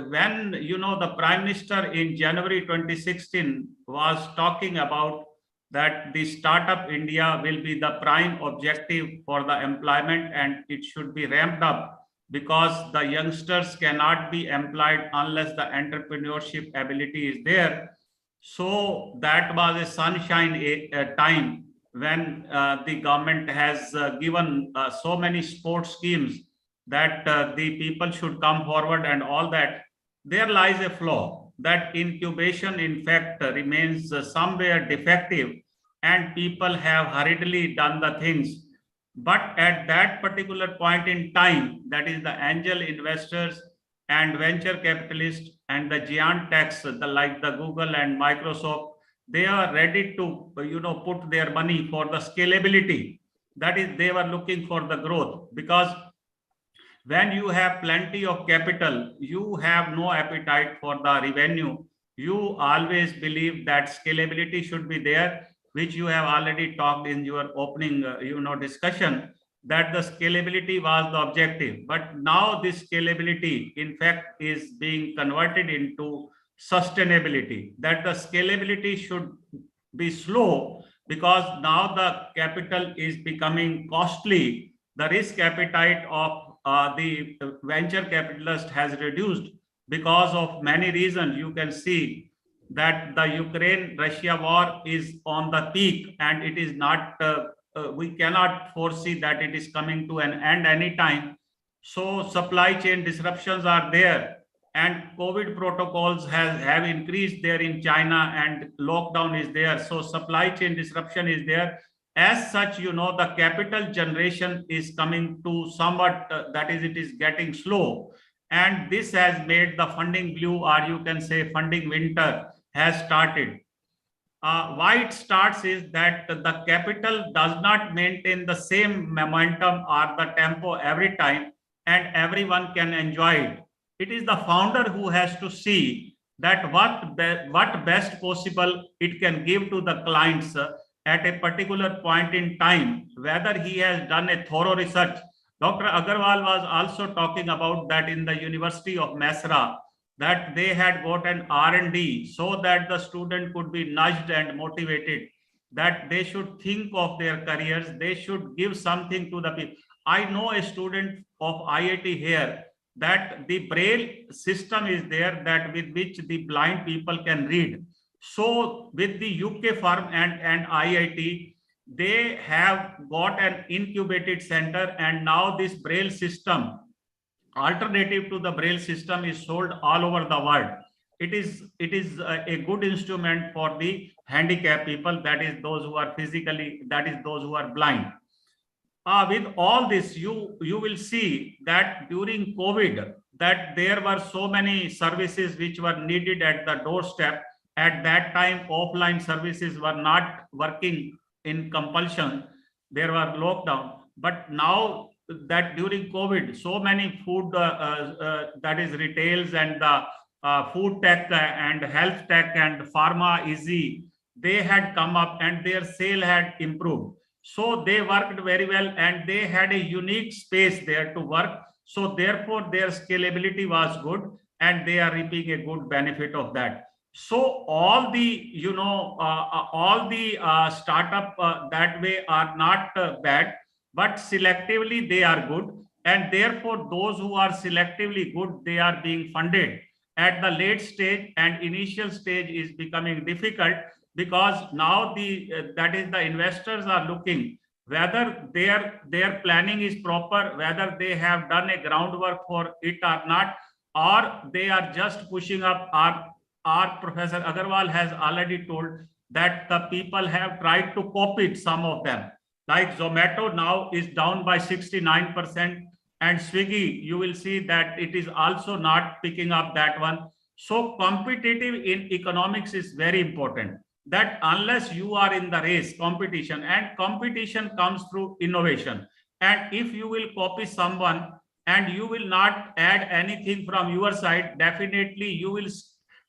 when, you know, the Prime Minister in January 2016 was talking about that the startup India will be the prime objective for the employment, and it should be ramped up, because the youngsters cannot be employed unless the entrepreneurship ability is there. So that was a sunshine time when the government has given so many sports schemes that the people should come forward and all that. There lies a flaw, that incubation in fact remains somewhere defective, and people have hurriedly done the things. But at that particular point in time, that is the angel investors and venture capitalists and the giant techs, like the Google and Microsoft, they are ready to, you know, put their money for the scalability. That is, they were looking for the growth, because when you have plenty of capital, you have no appetite for the revenue. You always believe that scalability should be there, which you have already talked in your opening, discussion, that the scalability was the objective. But now this scalability, in fact, is being converted into sustainability, that the scalability should be slow, because now the capital is becoming costly. The risk appetite of the venture capitalist has reduced because of many reasons. You can see that the Ukraine-Russia war is on the peak, and it is not, we cannot foresee that it is coming to an end anytime. So supply chain disruptions are there, and COVID protocols have increased there in China, and lockdown is there. So supply chain disruption is there. As such, the capital generation is coming to somewhat, that is, it is getting slow. And this has made the funding blue, or you can say funding winter, has started. Why it starts is that the capital does not maintain the same momentum or the tempo every time, and everyone can enjoy it. It is the founder who has to see that what best possible it can give to the clients at a particular point in time, whether he has done a thorough research. Dr. Agarwal was also talking about that in the University of Mesra, that they had got an R&D so that the student could be nudged and motivated, that they should think of their careers, they should give something to the people. I know a student of IIT here, that the Braille system is there, that with which the blind people can read. So with the UK firm and IIT, they have got an incubated center, and now this Braille system, alternative to the Braille system, is sold all over the world. It is a good instrument for the handicapped people, that is those who are physically, that is those who are blind. With all this, you will see that during COVID, that there were so many services which were needed at the doorstep. At that time, offline services were not working in compulsion. There were lockdown. But now that during COVID, so many food, that is retails and the food tech and health tech and pharma easy, they had come up and their sale had improved. So they worked very well and they had a unique space there to work. So therefore their scalability was good and they are reaping a good benefit of that. So all the, startup that way are not bad, but selectively they are good. And therefore those who are selectively good, they are being funded. At the late stage and initial stage is becoming difficult, because now that is the investors are looking whether their planning is proper, whether they have done a groundwork for it or not, or they are just pushing up. Our Professor Agarwal has already told that the people have tried to copy it, some of them. Like Zomato now is down by 69%, and Swiggy, you will see that it is also not picking up that one. So competitive in economics is very important, that unless you are in the race, competition, and competition comes through innovation. And if you will copy someone and you will not add anything from your side, definitely you will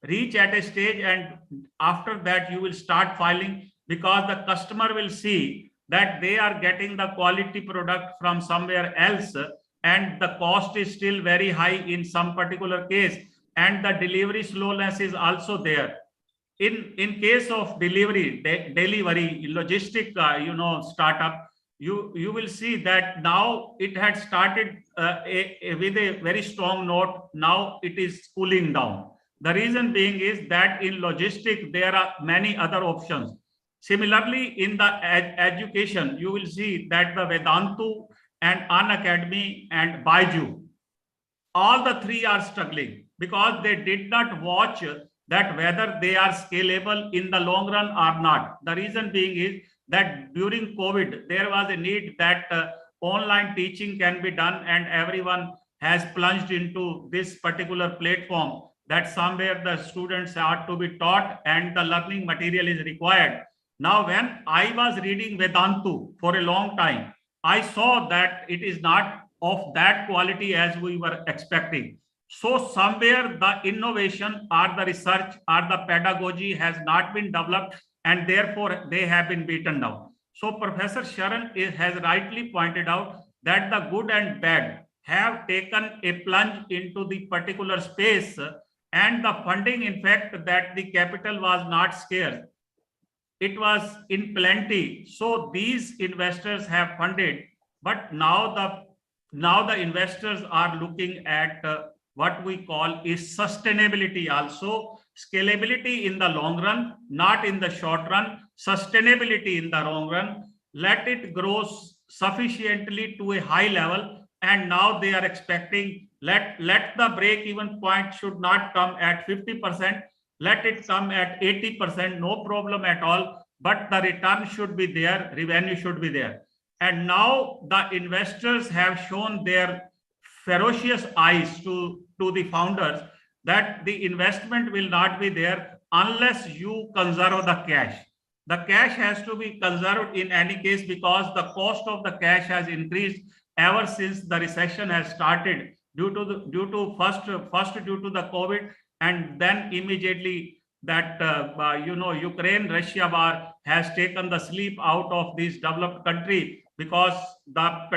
reach at a stage, and after that you will start filing, because the customer will see that they are getting the quality product from somewhere else and the cost is still very high in some particular case, and the delivery slowness is also there. In case of delivery logistic startup, you will see that now it had started with a very strong note. Now it is cooling down. The reason being is that in logistic there are many other options. Similarly, in the education, you will see that the Vedantu and Unacademy and Baiju, all the three are struggling because they did not watch that whether they are scalable in the long run or not. The reason being is that during COVID, there was a need that online teaching can be done, and everyone has plunged into this particular platform, that somewhere the students are to be taught and the learning material is required. Now, when I was reading Vedantu for a long time, I saw that it is not of that quality as we were expecting. So somewhere the innovation or the research or the pedagogy has not been developed, and therefore they have been beaten down. So Professor Sharan has rightly pointed out that the good and bad have taken a plunge into the particular space, and the funding, in fact, that the capital was not scarce. It was in plenty. So these investors have funded, but now the investors are looking at what we call is sustainability also. Scalability in the long run, not in the short run. Sustainability in the long run. Let it grow sufficiently to a high level, and now they are expecting let the break-even point should not come at 50%. Let it come at 80%, no problem at all. But the return should be there, revenue should be there. And now the investors have shown their ferocious eyes to the founders that the investment will not be there unless you conserve the cash. The cash has to be conserved in any case, because the cost of the cash has increased ever since the recession has started due to first due to the COVID, and then immediately that Ukraine-Russia war has taken the sleep out of this developed country, because the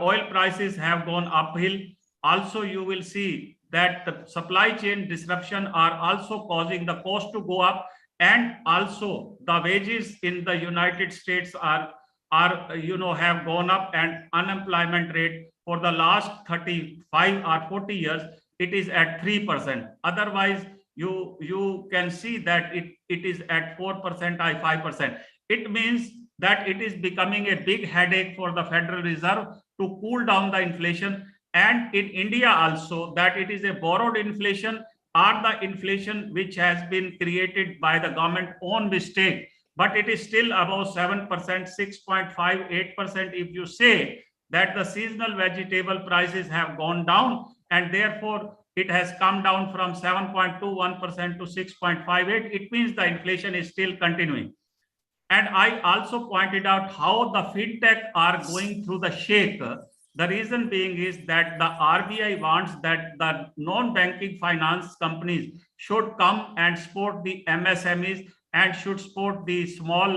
oil prices have gone uphill. Also, you will see that the supply chain disruption are also causing the cost to go up, and also the wages in the United States have gone up, and unemployment rate for the last 35 or 40 years, it is at 3%. Otherwise, you can see that it is at 4% or 5%. It means that it is becoming a big headache for the Federal Reserve to cool down the inflation. And in India also, that it is a borrowed inflation or the inflation which has been created by the government own mistake, but it is still above 7%, 6.58%. If you say that the seasonal vegetable prices have gone down and therefore it has come down from 7.21% to 6.58. It means the inflation is still continuing. And I also pointed out how the fintech are going through the shake. The reason being is that the RBI wants that the non-banking finance companies should come and support the MSMEs and should support the small,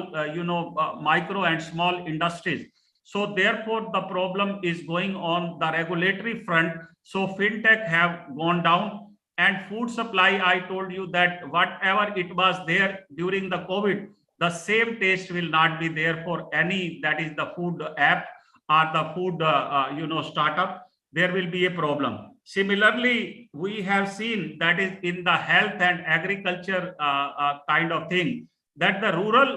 micro and small industries. So therefore, the problem is going on the regulatory front. So fintech have gone down, and food supply, I told you that whatever it was there during the COVID, the same taste will not be there for any, that is the food app or the food, startup. There will be a problem. Similarly, we have seen that is in the health and agriculture kind of thing, that the rural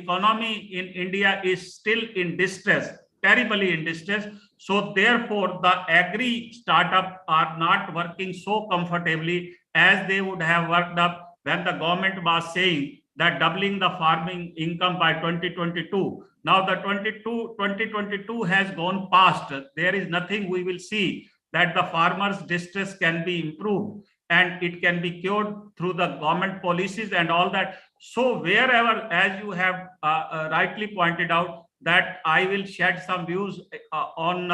economy in India is still in distress, terribly in distress. So therefore, the agri startup are not working so comfortably as they would have worked up when the government was saying that doubling the farming income by 2022. Now the 2022 has gone past. There is nothing we will see that the farmers' distress can be improved and it can be cured through the government policies and all that. So wherever, as you have rightly pointed out, that I will shed some views on,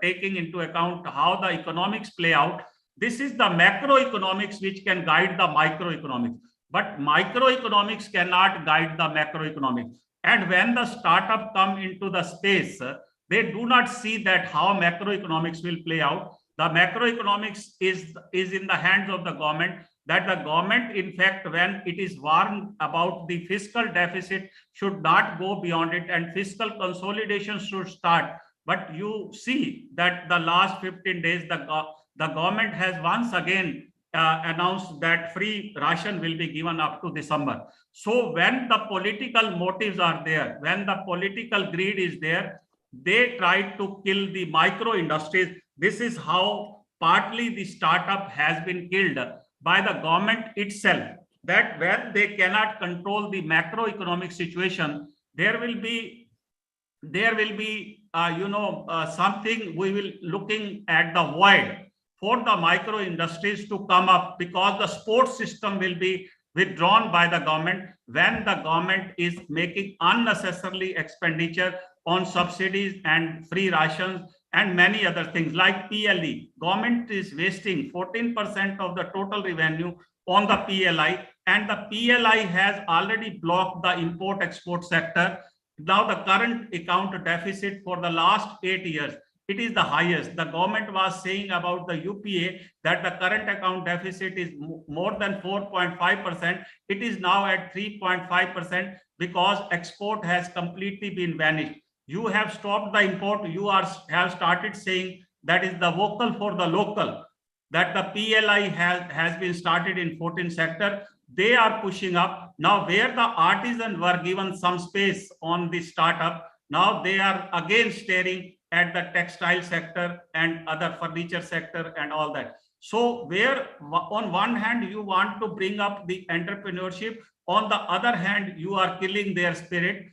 taking into account how the economics play out. This is the macroeconomics which can guide the microeconomics. But microeconomics cannot guide the macroeconomics. And when the startup come into the space, they do not see that how macroeconomics will play out. The macroeconomics is in the hands of the government, that the government, in fact, when it is warned about the fiscal deficit, should not go beyond it and fiscal consolidation should start. But you see that the last 15 days, the government has once again announced that free ration will be given up to December. So when the political motives are there, when the political greed is there, they try to kill the micro industries. This is how partly the startup has been killed by the government itself, that when they cannot control the macroeconomic situation, there will be something we will looking at the void for the micro industries to come up, because the support system will be withdrawn by the government when the government is making unnecessarily expenditure on subsidies and free rations and many other things like PLE. Government is wasting 14% of the total revenue on the PLI, and the PLI has already blocked the import-export sector. Now the current account deficit for the last 8 years, it is the highest. The government was saying about the UPA that the current account deficit is more than 4.5%. It is now at 3.5% because export has completely been vanished. You have stopped the import. You have started saying that is the vocal for the local, that the PLI has been started in 14 sector. They are pushing up. Now where the artisans were given some space on the startup, now they are again staring at the textile sector and other furniture sector and all that. So where on one hand you want to bring up the entrepreneurship, on the other hand you are killing their spirit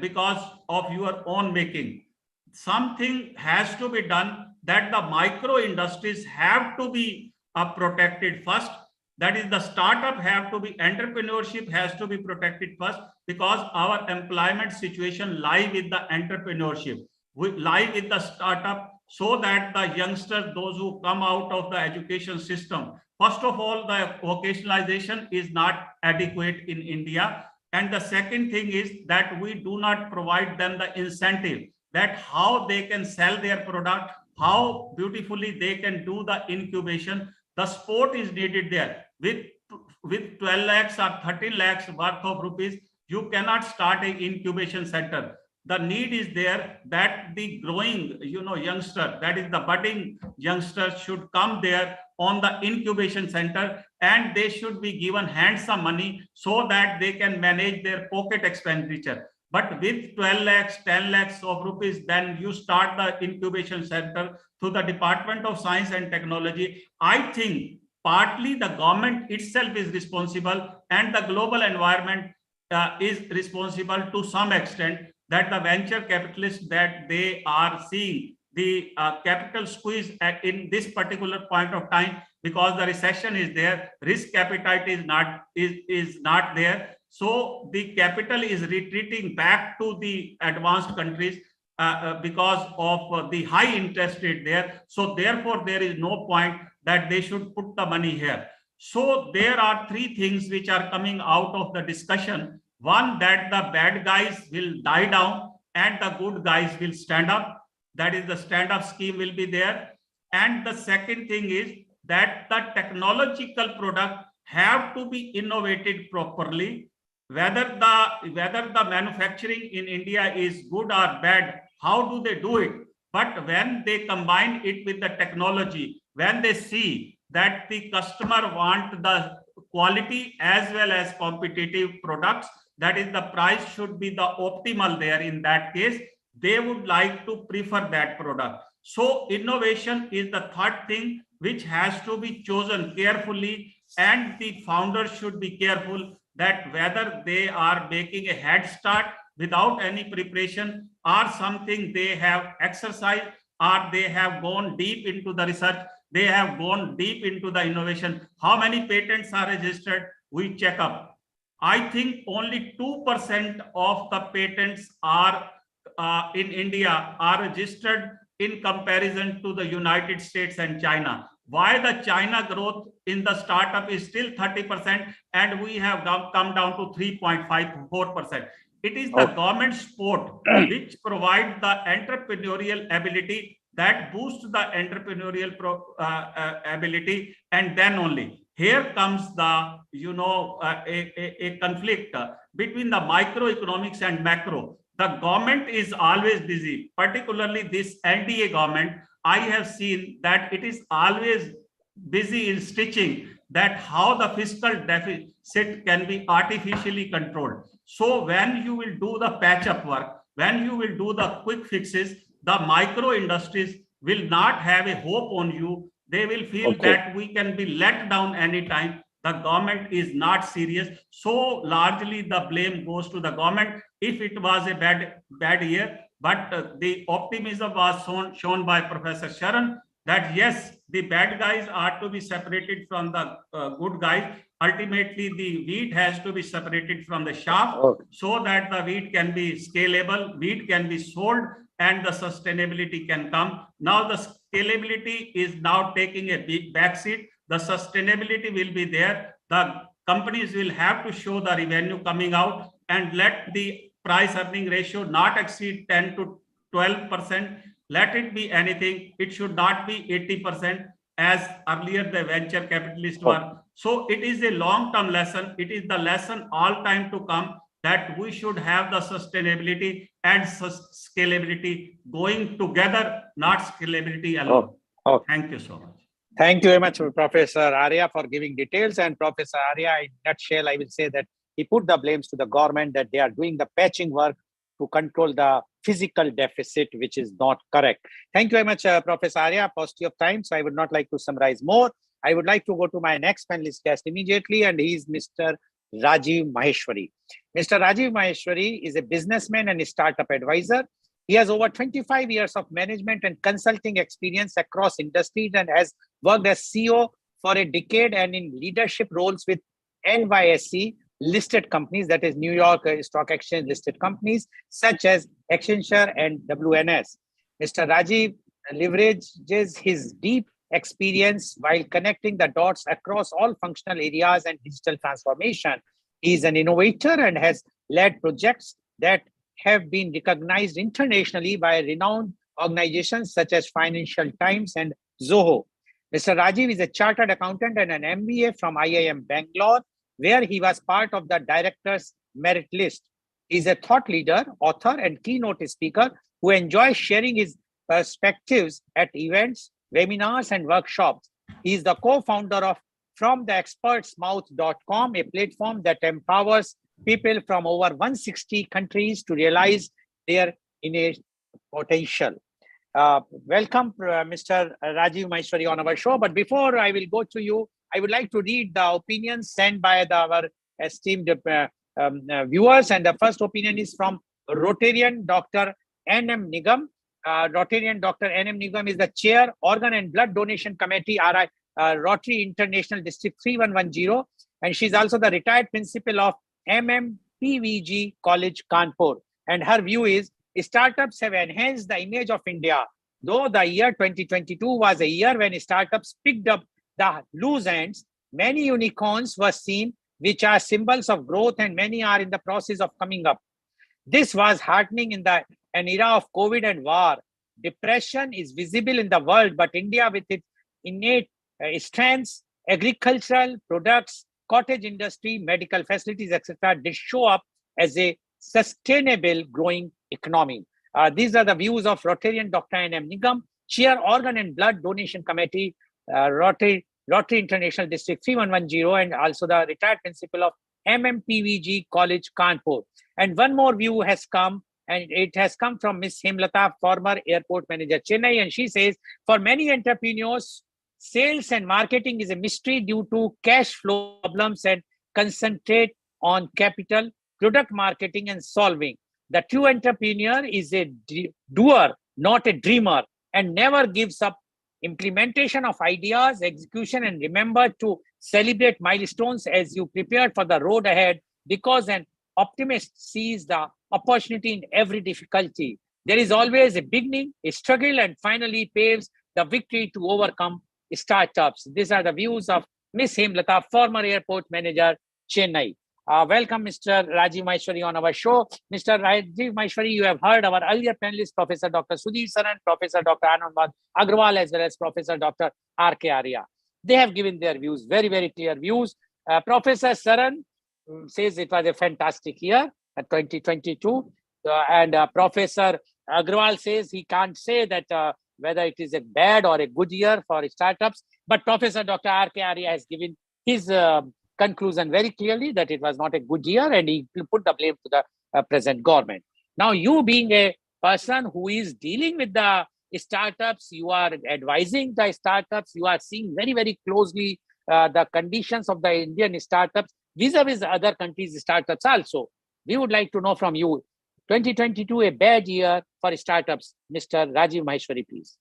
because of your own making. Something has to be done, that the micro industries have to be protected first. That is, the startup have to be, entrepreneurship has to be protected first, because our employment situation lie with the entrepreneurship. We lie with the startup, so that the youngsters, those who come out of the education system, first of all, the vocationalization is not adequate in India. And the second thing is that we do not provide them the incentive, that how they can sell their product, how beautifully they can do the incubation. The support is needed there. With 12 lakhs or 13 lakhs worth of rupees, you cannot start an incubation center. The need is there that the growing, youngster, that is the budding youngsters, should come there on the incubation center, and they should be given handsome money so that they can manage their pocket expenditure. But with 12 lakhs, 10 lakhs of rupees, then you start the incubation center through the Department of Science and Technology. I think partly the government itself is responsible, and the global environment is responsible to some extent, that the venture capitalists, that they are seeing the capital squeeze in this particular point of time, because the recession is there, risk appetite is not there. So the capital is retreating back to the advanced countries because of the high interest rate there. So therefore, there is no point that they should put the money here. So there are three things which are coming out of the discussion. One, that the bad guys will die down and the good guys will stand up. That is, the stand-up scheme will be there. And the second thing is that the technological product have to be innovated properly. Whether the manufacturing in India is good or bad, how do they do it? But when they combine it with the technology, when they see that the customer want the quality as well as competitive products, that is, the price should be the optimal there. In that case, they would like to prefer that product. So innovation is the third thing which has to be chosen carefully, and the founders should be careful that whether they are making a head start without any preparation, or something they have exercised, or they have gone deep into the research, they have gone deep into the innovation. How many patents are registered? We check up. I think only 2% of the patents are in India are registered in comparison to the United States and China. Why the China growth in the startup is still 30% and we have come down to 3.54%. It is the government support which provides the entrepreneurial ability, that boosts the entrepreneurial ability, and then only. Here comes the, a conflict between the microeconomics and macro. The government is always busy, particularly this NDA government. I have seen that it is always busy in stitching that how the fiscal deficit can be artificially controlled. So when you will do the patch-up work, when you will do the quick fixes, the micro industries will not have a hope on you. They will feel that we can be let down anytime. The government is not serious. So largely the blame goes to the government if it was a bad year. But the optimism was shown by Professor Sharan that yes, the bad guys are to be separated from the good guys. Ultimately, the wheat has to be separated from the chaff so that the wheat can be scalable, wheat can be sold, and the sustainability can come. Now the scalability is now taking a big backseat. The sustainability will be there. The companies will have to show the revenue coming out and let the price earning ratio not exceed 10 to 12%. Let it be anything. It should not be 80% as earlier the venture capitalists were. So it is a long-term lesson. It is the lesson all time to come that we should have the sustainability and scalability going together, not scalability alone. Thank you so much. Thank you very much, Professor Arya, for giving details. And Professor Arya, in a nutshell, I will say that he put the blames to the government that they are doing the patching work to control the physical deficit, which is not correct. Thank you very much, Professor Arya. Paucity of time, so I would not like to summarize more. I would like to go to my next panelist guest immediately, and he is Mr. Rajiv Maheshwari. Mr. Rajiv Maheshwari is a businessman and a startup advisor. He has over 25 years of management and consulting experience across industries and has worked as CEO for a decade and in leadership roles with NYSE listed companies, that is New York Stock Exchange listed companies such as Accenture and WNS. Mr. Rajiv leverages his deep experience while connecting the dots across all functional areas and digital transformation. He is an innovator and has led projects that have been recognized internationally by renowned organizations such as Financial Times and Zoho. Mr. Rajiv is a chartered accountant and an MBA from IIM Bangalore, where he was part of the director's merit list. He is a thought leader, author, and keynote speaker who enjoys sharing his perspectives at events, webinars, and workshops. He is the co-founder of FromTheExpertsMouth.com, a platform that empowers people from over 160 countries to realize their innate potential. Welcome, Mr. Rajiv Maheshwari on our show. But before I will go to you, I would like to read the opinions sent by our esteemed viewers. And the first opinion is from Rotarian Dr. N.M. Nigam. Rotarian Dr. N.M. Nigam is the chair, Organ and Blood Donation Committee, RI, Rotary International District 3110. And she's also the retired principal of MMPVG College, Kanpur. And her view is startups have enhanced the image of India. Though the year 2022 was a year when startups picked up the loose ends, many unicorns were seen, which are symbols of growth, and many are in the process of coming up. This was heartening in an era of COVID and war. Depression is visible in the world, but India, with its innate strengths, agricultural products, cottage industry, medical facilities, etc., did show up as a sustainable growing economy. These are the views of Rotarian Dr. N.M. Nigam, Chair, Organ and Blood Donation Committee, Rotary International District 3110, and also the retired principal of MMPVG College, Kanpur. And one more view has come, and it has come from Ms. Hemlata, former airport manager, Chennai, and she says, for many entrepreneurs, sales and marketing is a mystery due to cash flow problems and concentrate on capital, product marketing, and solving. The true entrepreneur is a doer, not a dreamer, and never gives up implementation of ideas, execution, and remember to celebrate milestones as you prepare for the road ahead, because an optimist sees the opportunity in every difficulty. There is always a beginning, a struggle, and finally paves the victory to overcome startups. These are the views of Ms. Hemlata, former airport manager, Chennai. Welcome, Mr. Rajiv Maheshwari, on our show. Mr. Rajiv Maheshwari, you have heard our earlier panelists, Professor Dr. Sudhir Saran, Professor Dr. Anand Agrawal, as well as Professor Dr. R.K. Arya. They have given their views, very, very clear views. Professor Saran says it was a fantastic year, 2022. And Professor Agrawal says he can't say that whether it is a bad or a good year for startups. But Professor Dr. R.K. Arya has given his conclusion very clearly that it was not a good year, and he put the blame to the present government. Now, you being a person who is dealing with the startups, you are advising the startups, you are seeing very, very closely the conditions of the Indian startups vis-a-vis other countries' startups also. We would like to know from you, 2022, a bad year for startups. Mr. Rajiv Maheshwari, please.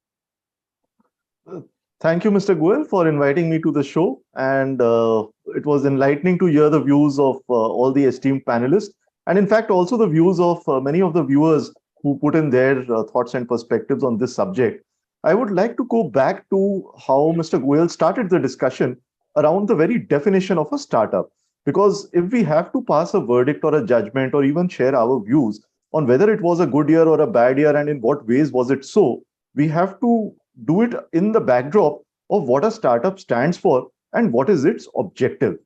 Thank you, Mr. Goel, for inviting me to the show. And it was enlightening to hear the views of all the esteemed panelists. And in fact, also the views of many of the viewers who put in their thoughts and perspectives on this subject. I would like to go back to how Mr. Goel started the discussion around the very definition of a startup. Because if we have to pass a verdict or a judgment or even share our views on whether it was a good year or a bad year and in what ways was it so, we have to do it in the backdrop of what a startup stands for and what is its objective.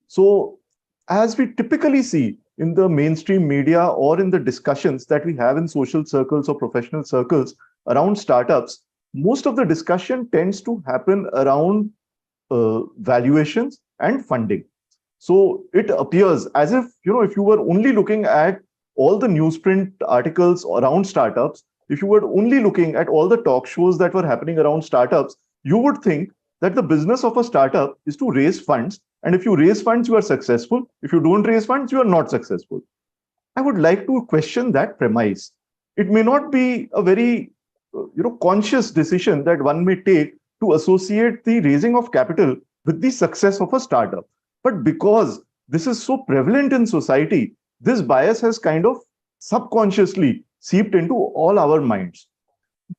So as we typically see in the mainstream media or in the discussions that we have in social circles or professional circles around startups, most of the discussion tends to happen around valuations and funding. So it appears as if, if you were only looking at all the newsprint articles around startups, if you were only looking at all the talk shows that were happening around startups, you would think that the business of a startup is to raise funds. And if you raise funds, you are successful. If you don't raise funds, you are not successful. I would like to question that premise. It may not be a very conscious decision that one may take to associate the raising of capital with the success of a startup. But because this is so prevalent in society, this bias has kind of subconsciously seeped into all our minds.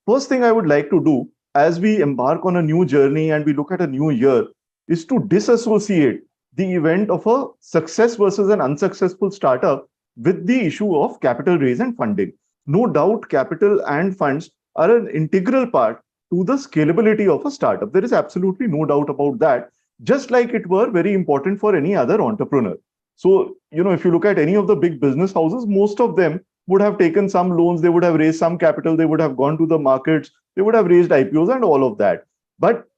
First thing I would like to do as we embark on a new journey and we look at a new year is to disassociate the event of a success versus an unsuccessful startup with the issue of capital raise and funding. No doubt capital and funds are an integral part to the scalability of a startup. There is absolutely no doubt about that, just like it were very important for any other entrepreneur. So, if you look at any of the big business houses, most of them would have taken some loans, they would have raised some capital, they would have gone to the markets, they would have raised IPOs and all of that. But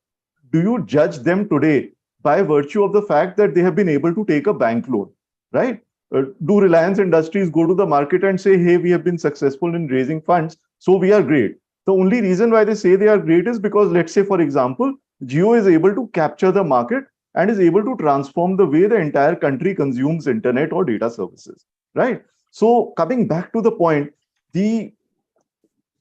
do you judge them today by virtue of the fact that they have been able to take a bank loan, right? Do Reliance Industries go to the market and say, hey, we have been successful in raising funds, so we are great? The only reason why they say they are great is because, let's say, for example, Jio is able to capture the market and is able to transform the way the entire country consumes internet or data services, right? So coming back to the point, the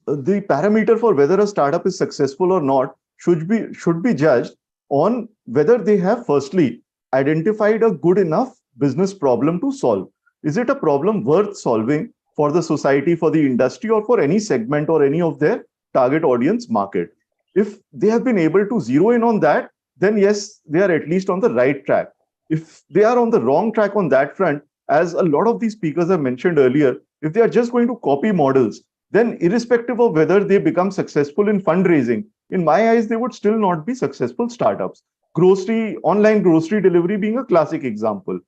the parameter for whether a startup is successful or not should be judged on whether they have firstly identified a good enough business problem to solve. Is it a problem worth solving for the society, for the industry, or for any segment or any of their target audience market? If they have been able to zero in on that, then yes, they are at least on the right track. If they are on the wrong track on that front, as a lot of these speakers have mentioned earlier, if they are just going to copy models, then irrespective of whether they become successful in fundraising, in my eyes, they would still not be successful startups. Online grocery delivery being a classic example.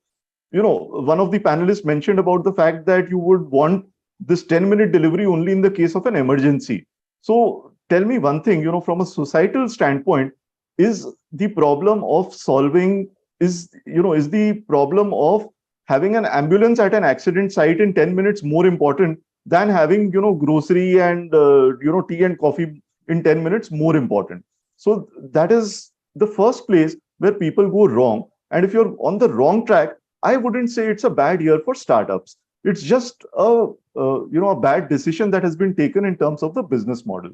One of the panelists mentioned about the fact that you would want this 10-minute delivery only in the case of an emergency. So tell me one thing, from a societal standpoint, is the problem of solving, is the problem of having an ambulance at an accident site in 10 minutes more important than having, grocery and, tea and coffee in 10 minutes more important? So that is the first place where people go wrong. And if you're on the wrong track, I wouldn't say it's a bad year for startups. It's just a bad decision that has been taken in terms of the business model.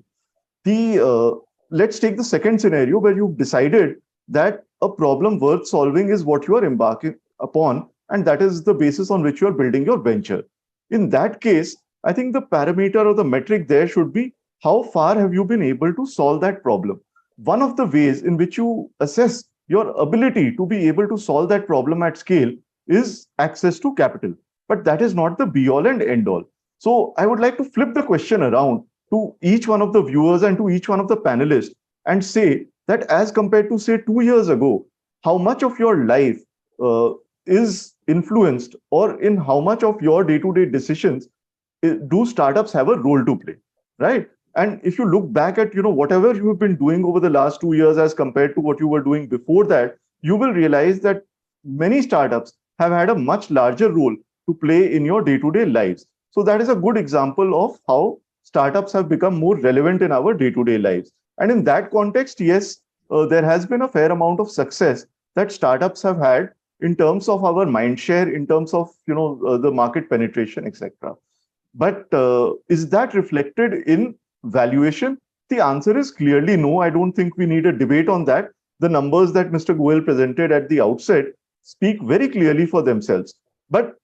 Let's take the second scenario where you've decided that a problem worth solving is what you are embarking upon, and that is the basis on which you are building your venture. In that case, I think the parameter or the metric there should be how far have you been able to solve that problem. One of the ways in which you assess your ability to be able to solve that problem at scale is access to capital. But that is not the be all and end all. So I would like to flip the question around to each one of the viewers and to each one of the panelists and say that as compared to, say, 2 years ago, how much of your life is influenced, or in how much of your day-to-day decisions do startups have a role to play, right? And if you look back at whatever you have been doing over the last 2 years as compared to what you were doing before that, you will realize that many startups have had a much larger role to play in your day-to-day lives. So that is a good example of how startups have become more relevant in our day-to-day lives. And in that context, yes, there has been a fair amount of success that startups have had in terms of our mind share, in terms of the market penetration, etc. But is that reflected in valuation? The answer is clearly no. I don't think we need a debate on that. The numbers that Mr. Goel presented at the outset speak very clearly for themselves. But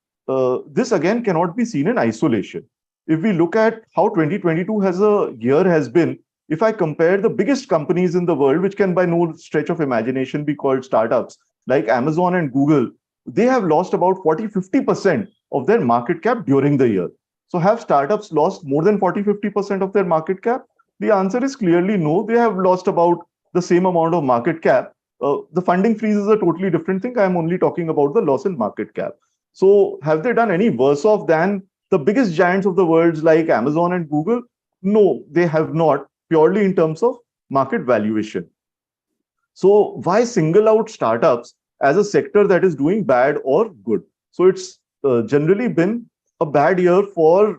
this again cannot be seen in isolation. If we look at how 2022 has been, if I compare the biggest companies in the world, which can by no stretch of imagination be called startups, like Amazon and Google, they have lost about 40-50% of their market cap during the year. So have startups lost more than 40-50% of their market cap? The answer is clearly no. They have lost about the same amount of market cap. The funding freeze is a totally different thing. I'm only talking about the loss in market cap. So have they done any worse off than the biggest giants of the world like Amazon and Google? No, they have not, purely in terms of market valuation. So why single out startups as a sector that is doing bad or good? So it's generally been a bad year for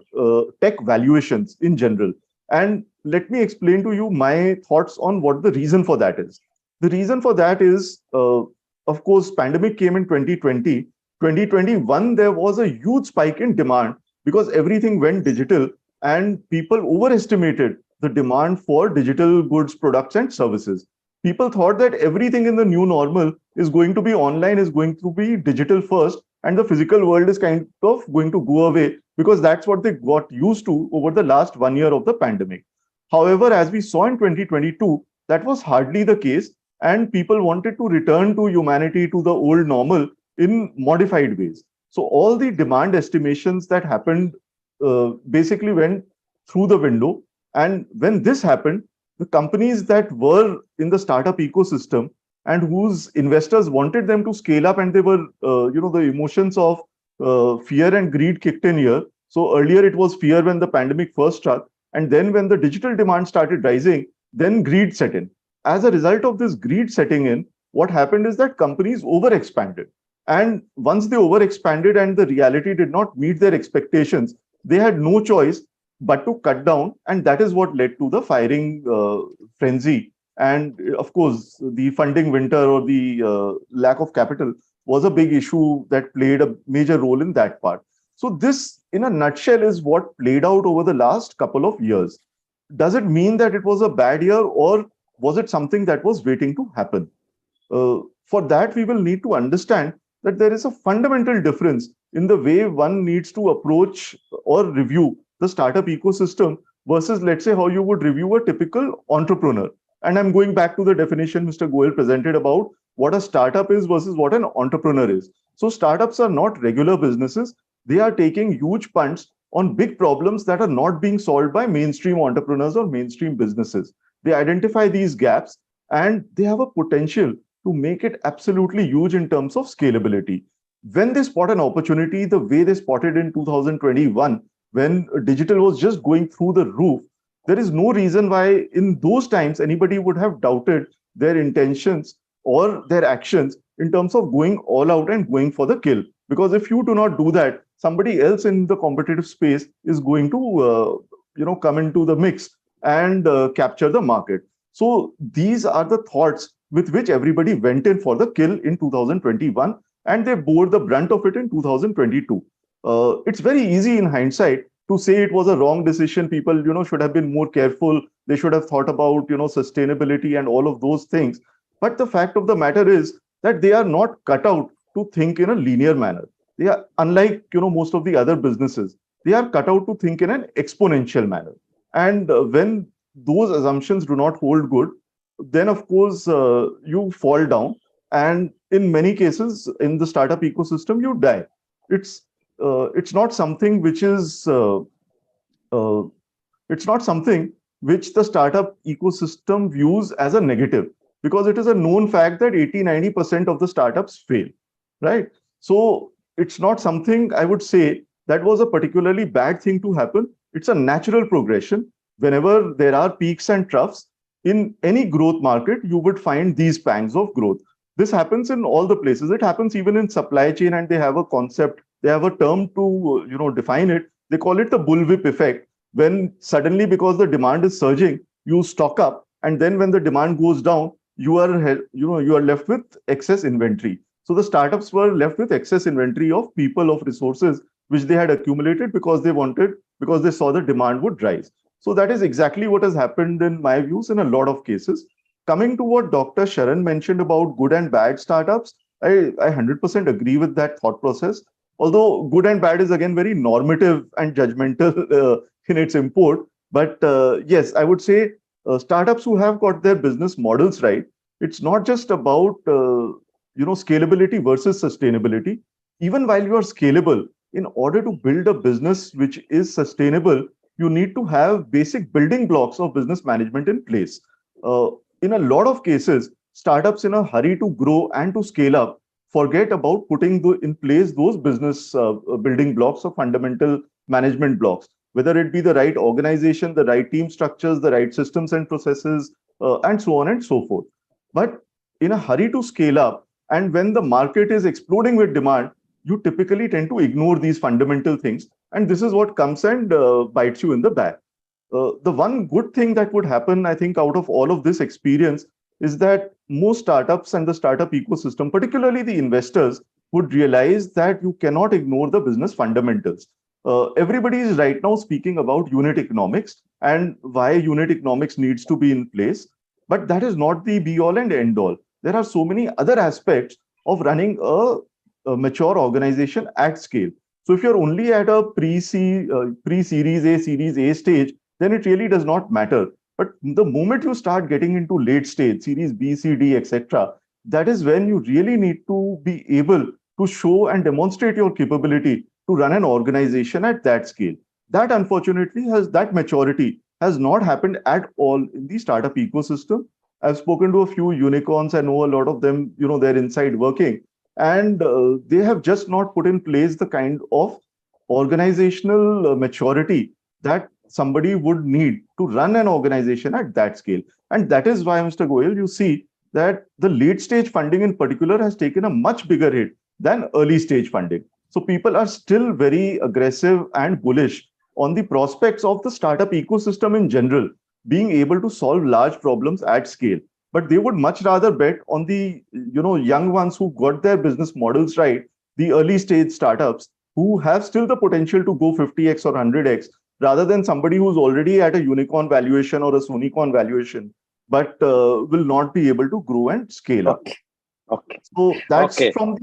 tech valuations in general. And let me explain to you my thoughts on what the reason for that is. The reason for that is, of course, pandemic came in 2020. 2021, there was a huge spike in demand because everything went digital and people overestimated the demand for digital goods, products, and services. People thought that everything in the new normal is going to be online, is going to be digital first, and the physical world is kind of going to go away because that's what they got used to over the last 1 year of the pandemic. However, as we saw in 2022, that was hardly the case, and people wanted to return to humanity, to the old normal in modified ways. So all the demand estimations that happened basically went through the window. And when this happened, the companies that were in the startup ecosystem and whose investors wanted them to scale up, and they were, the emotions of fear and greed kicked in here. So earlier it was fear when the pandemic first struck, and then when the digital demand started rising, then greed set in. As a result of this greed setting in, what happened is that companies overexpanded. And once they overexpanded and the reality did not meet their expectations, they had no choice but to cut down. And that is what led to the firing frenzy. And of course, the funding winter or the lack of capital was a big issue that played a major role in that part. So this, in a nutshell, is what played out over the last couple of years. does it mean that it was a bad year, or was it something that was waiting to happen? For that, we will need to understand that there is a fundamental difference in the way one needs to approach or review the startup ecosystem versus, let's say, how you would review a typical entrepreneur. And I'm going back to the definition Mr. Goel presented about what a startup is versus what an entrepreneur is. So startups are not regular businesses. They are taking huge punts on big problems that are not being solved by mainstream entrepreneurs or mainstream businesses. They identify these gaps and they have a potential to make it absolutely huge in terms of scalability. When they spot an opportunity, the way they spotted in 2021, when digital was just going through the roof, there is no reason why in those times anybody would have doubted their intentions or their actions in terms of going all out and going for the kill. Because if you do not do that, somebody else in the competitive space is going to come into the mix and capture the market. So these are the thoughts with which everybody went in for the kill in 2021, and they bore the brunt of it in 2022. It's very easy in hindsight to say it was a wrong decision. People, should have been more careful. They should have thought about, sustainability and all of those things. But the fact of the matter is that they are not cut out to think in a linear manner. They are, unlike, most of the other businesses, they are cut out to think in an exponential manner. And when those assumptions do not hold good, then of course you fall down, and in many cases in the startup ecosystem you die. It's not something which is it's not something which the startup ecosystem views as a negative, because it is a known fact that 80-90% of the startups fail, right? So it's not something I would say that was a particularly bad thing to happen. It's a natural progression. Whenever there are peaks and troughs in any growth market, you would find these pangs of growth. This happens in all the places. It happens even in supply chain, and they have a concept, they have a term to define it. They call it the bullwhip effect. When suddenly, because the demand is surging, you stock up, and then when the demand goes down, you are left with excess inventory. So the startups were left with excess inventory of people, of resources, which they had accumulated because they saw the demand would rise. So that is exactly what has happened in my views in a lot of cases. Coming to what Dr. Sharan mentioned about good and bad startups, I 100% agree with that thought process. Although good and bad is again very normative and judgmental in its import. But yes, I would say startups who have got their business models right, it's not just about scalability versus sustainability. Even while you are scalable, in order to build a business which is sustainable, you need to have basic building blocks of business management in place. In a lot of cases, startups in a hurry to grow and to scale up forget about putting in place those business building blocks or fundamental management blocks, whether it be the right organization, the right team structures, the right systems and processes, and so on and so forth. But in a hurry to scale up, and when the market is exploding with demand, you typically tend to ignore these fundamental things. And this is what comes and bites you in the back. The one good thing that would happen, I think, out of all of this experience is that most startups and the startup ecosystem, particularly the investors, would realize that you cannot ignore the business fundamentals. Everybody is right now speaking about unit economics and why unit economics needs to be in place. But that is not the be all and end all. There are so many other aspects of running a mature organization at scale. So if you're only at a pre-series A, series A stage, then it really does not matter. But the moment you start getting into late stage, series B, C, D, etc., that is when you really need to be able to show and demonstrate your capability to run an organization at that scale. That unfortunately that maturity has not happened at all in the startup ecosystem. I've spoken to a few unicorns. I know a lot of them, they're inside working, and they have just not put in place the kind of organizational maturity that somebody would need to run an organization at that scale. And that is why, Mr. Goel, you see that the late stage funding in particular has taken a much bigger hit than early stage funding. So people are still very aggressive and bullish on the prospects of the startup ecosystem in general, being able to solve large problems at scale. But they would much rather bet on the young ones who got their business models right, the early stage startups who have still the potential to go 50x or 100x, rather than somebody who's already at a unicorn valuation or a Sunicorn valuation, but will not be able to grow and scale up. Okay. Okay. So that's Okay. from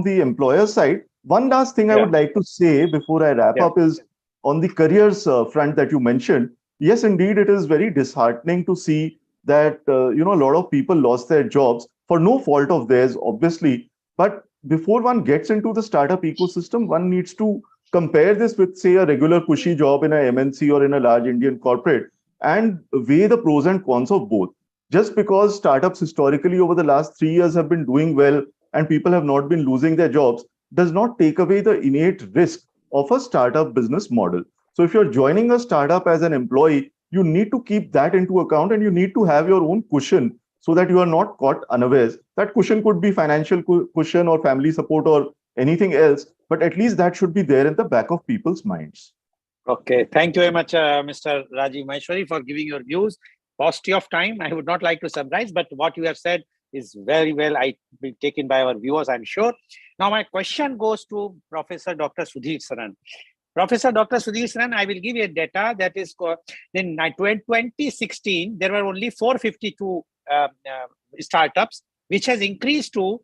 the employer side. One last thing I Yeah. would like to say before I wrap Yeah. up is on the careers front that you mentioned. Yes, indeed, it is very disheartening to see that a lot of people lost their jobs for no fault of theirs, obviously. But before one gets into the startup ecosystem, one needs to compare this with, say, a regular cushy job in a MNC or in a large Indian corporate and weigh the pros and cons of both. Just because startups historically over the last 3 years have been doing well and people have not been losing their jobs does not take away the innate risk of a startup business model. So if you're joining a startup as an employee, you need to keep that into account and you need to have your own cushion so that you are not caught unawares. That cushion could be financial cushion or family support or anything else, but at least that should be there in the back of people's minds. Okay. Thank you very much, Mr. Rajiv Maheshwari, for giving your views. Paucity of time, I would not like to summarize, but what you have said is very well be taken by our viewers, I'm sure. Now, my question goes to Professor Dr. Sudhir Saran. Professor Dr. Sudhir Saran, I will give you a data that is in 2016, there were only 452 startups, which has increased to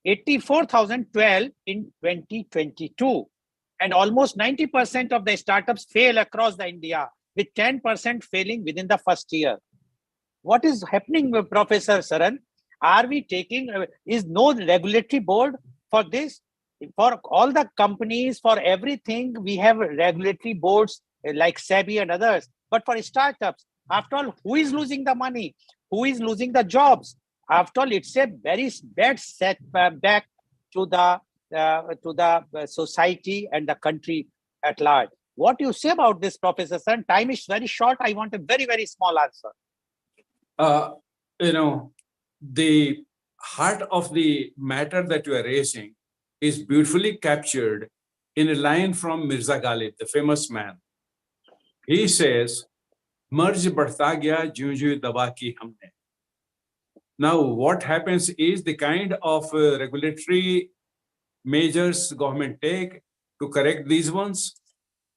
84,012 in 2022. And almost 90% of the startups fail across the India, with 10% failing within the first year. What is happening with Professor Saran? Are we taking, is no regulatory board for this? For all the companies, for everything, we have regulatory boards like SEBI and others. But for startups, after all, who is losing the money? Who is losing the jobs? After all, it's a very bad setback to the society and the country at large. What do you say about this, Professor Saran? Time is very short. I want a very, very small answer. The heart of the matter that you are raising is beautifully captured in a line from Mirza Ghalib, the famous man. He says, "Marj badhta gaya, jiun jiun daba ki humne." Now, what happens is the kind of regulatory measures government take to correct these ones,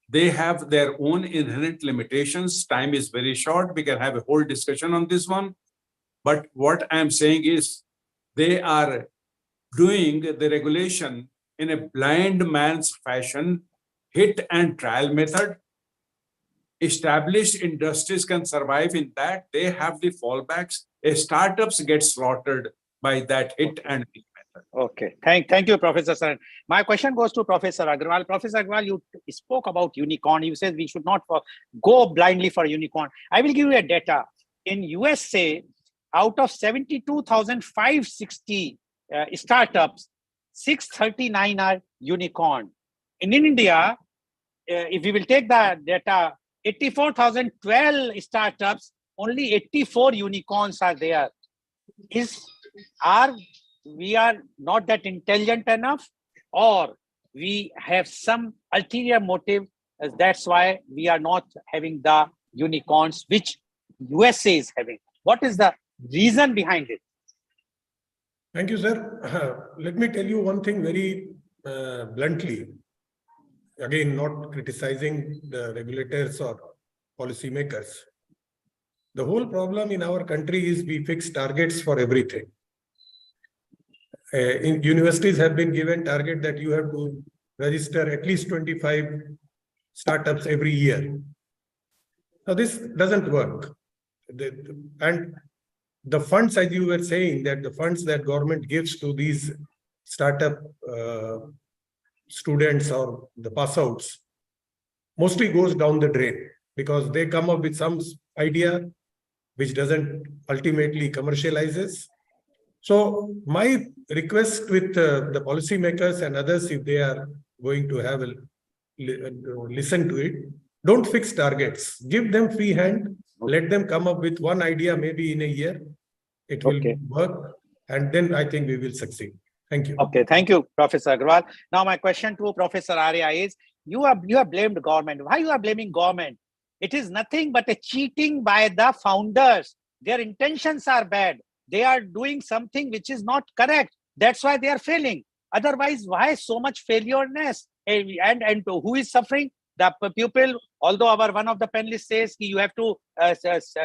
they have their own inherent limitations. Time is very short. We can have a whole discussion on this one. But what I'm saying is they are doing the regulation in a blind man's fashion, hit and trial method. Established industries can survive in that. They have the fallbacks. Startups get slaughtered by that hit and miss method. Okay. Thank you, Professor Saran. My question goes to Professor Agrawal. Professor Agrawal, you spoke about unicorn. You said we should not go blindly for unicorn. I will give you a data. In USA, out of 72,560 startups, 639 are unicorn. In India, if we will take the data, 84,012 startups, only 84 unicorns are there. We are not that intelligent enough, or we have some ulterior motive? That's why we are not having the unicorns which USA is having. What is the reason behind it? Thank you, sir. Let me tell you one thing very bluntly. Again, not criticizing the regulators or policymakers. The whole problem in our country is we fix targets for everything. In universities have been given target that you have to register at least 25 startups every year. Now this doesn't work. And the funds, as you were saying, that the funds that government gives to these startup students or the pass outs mostly goes down the drain because they come up with some idea which doesn't ultimately commercializes. So my request with the policymakers and others, if they are going to have listen to it, don't fix targets. Give them free hand. Let them come up with one idea, maybe in a year. It will work. And then I think we will succeed. Thank you. Okay, thank you, Professor Agrawal. Now my question to Professor Arya is, you have blamed government. Why you are blaming government? It is nothing but a cheating by the founders. Their intentions are bad. They are doing something which is not correct. That's why they are failing. Otherwise, why so much failureness? And who is suffering? the pupil, although one of the panelists says you have to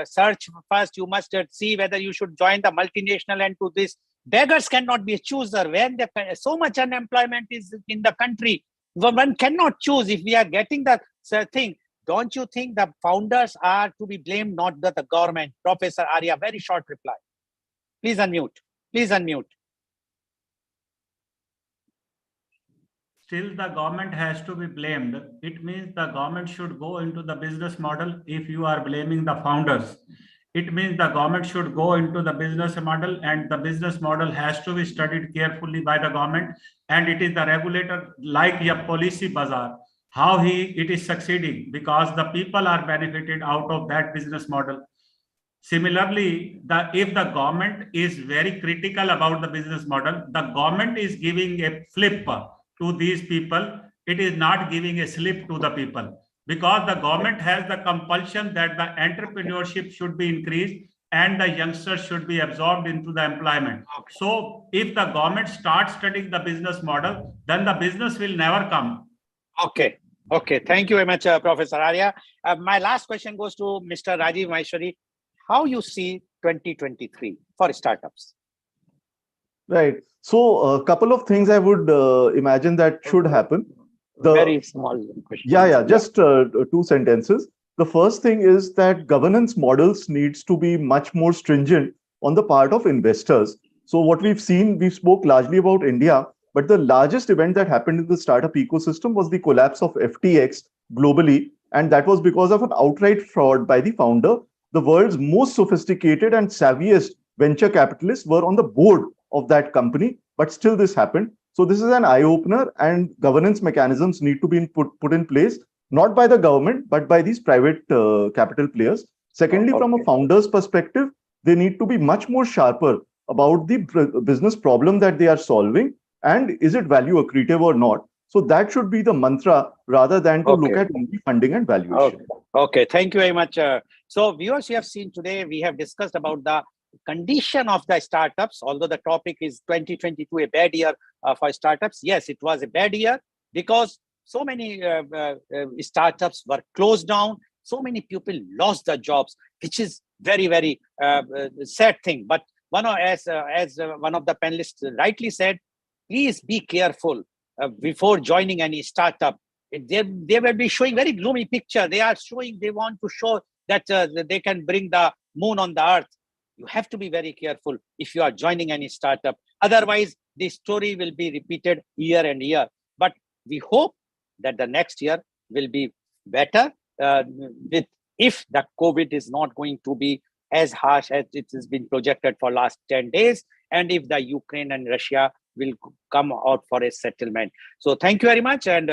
search first, you must see whether you should join the multinational and to this. Beggars cannot be a chooser. When so much unemployment is in the country, one cannot choose. If we are getting the thing, don't you think the founders are to be blamed, not the government? Professor Arya, very short reply. Please unmute. Please unmute. Still, the government has to be blamed. It means the government should go into the business model if you are blaming the founders. It means the government should go into the business model, and the business model has to be studied carefully by the government. And it is the regulator, like a policy bazaar, how it is succeeding, because the people are benefited out of that business model. Similarly, if the government is very critical about the business model, the government is giving a flip to these people. It is not giving a slip to the people, because the government has the compulsion that the entrepreneurship should be increased and the youngsters should be absorbed into the employment. Okay. So if the government starts studying the business model, then the business will never come. Okay. Okay. Thank you very much, Professor Arya. My last question goes to Mr. Rajiv Maheshwari. How you see 2023 for startups? Right. So a couple of things I would imagine that should happen. Very small question. Yeah. Just 2 sentences. The first thing is that governance models needs to be much more stringent on the part of investors. So what we spoke largely about India, but the largest event that happened in the startup ecosystem was the collapse of FTX globally. And that was because of an outright fraud by the founder. The world's most sophisticated and savviest venture capitalists were on the board of that company, but still this happened. So this is an eye-opener, and governance mechanisms need to be put in place, not by the government, but by these private capital players. Secondly, from a founder's perspective, they need to be much more sharper about the business problem that they are solving, and is it value accretive or not. So that should be the mantra rather than to look at only funding and valuation. Okay. Thank you very much. So viewers, you have seen today, we have discussed about the condition of the startups, although the topic is 2022, a bad year for startups. Yes, it was a bad year because so many startups were closed down. So many people lost their jobs, which is very, very sad thing. But as one of the panelists rightly said, please be careful before joining any startup. They will be showing very gloomy picture. They want to show that they can bring the moon on the earth. You have to be very careful if you are joining any startup. Otherwise, the story will be repeated year and year. But we hope that the next year will be better if the COVID is not going to be as harsh as it has been projected for last 10 days, and if the Ukraine and Russia will come out for a settlement. So thank you very much. And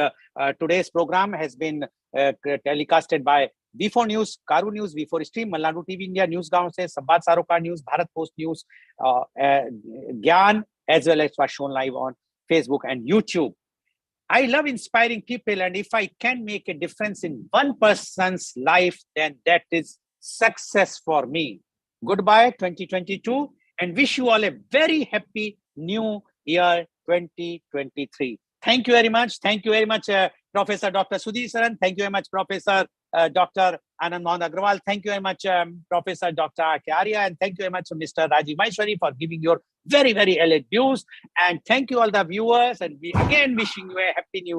today's program has been telecasted by V4 News, Karu News, V4 Stream, Malnadu TV India, Newsgaon se, Samvad Saroka News, Bharat Post News, Gyan, as well as was shown live on Facebook and YouTube. I love inspiring people, and if I can make a difference in one person's life, then that is success for me. Goodbye 2022, and wish you all a very happy new year 2023. Thank you very much. Thank you very much, Professor Dr. Sudhir Saran. Thank you very much, Professor Dr. Anand Mohan Agrawal. Thank you very much, Professor Dr. Arya. And thank you very much, Mr. Rajiv Maheshwari, for giving your very, very elite views. And thank you all the viewers. And we again wishing you a happy new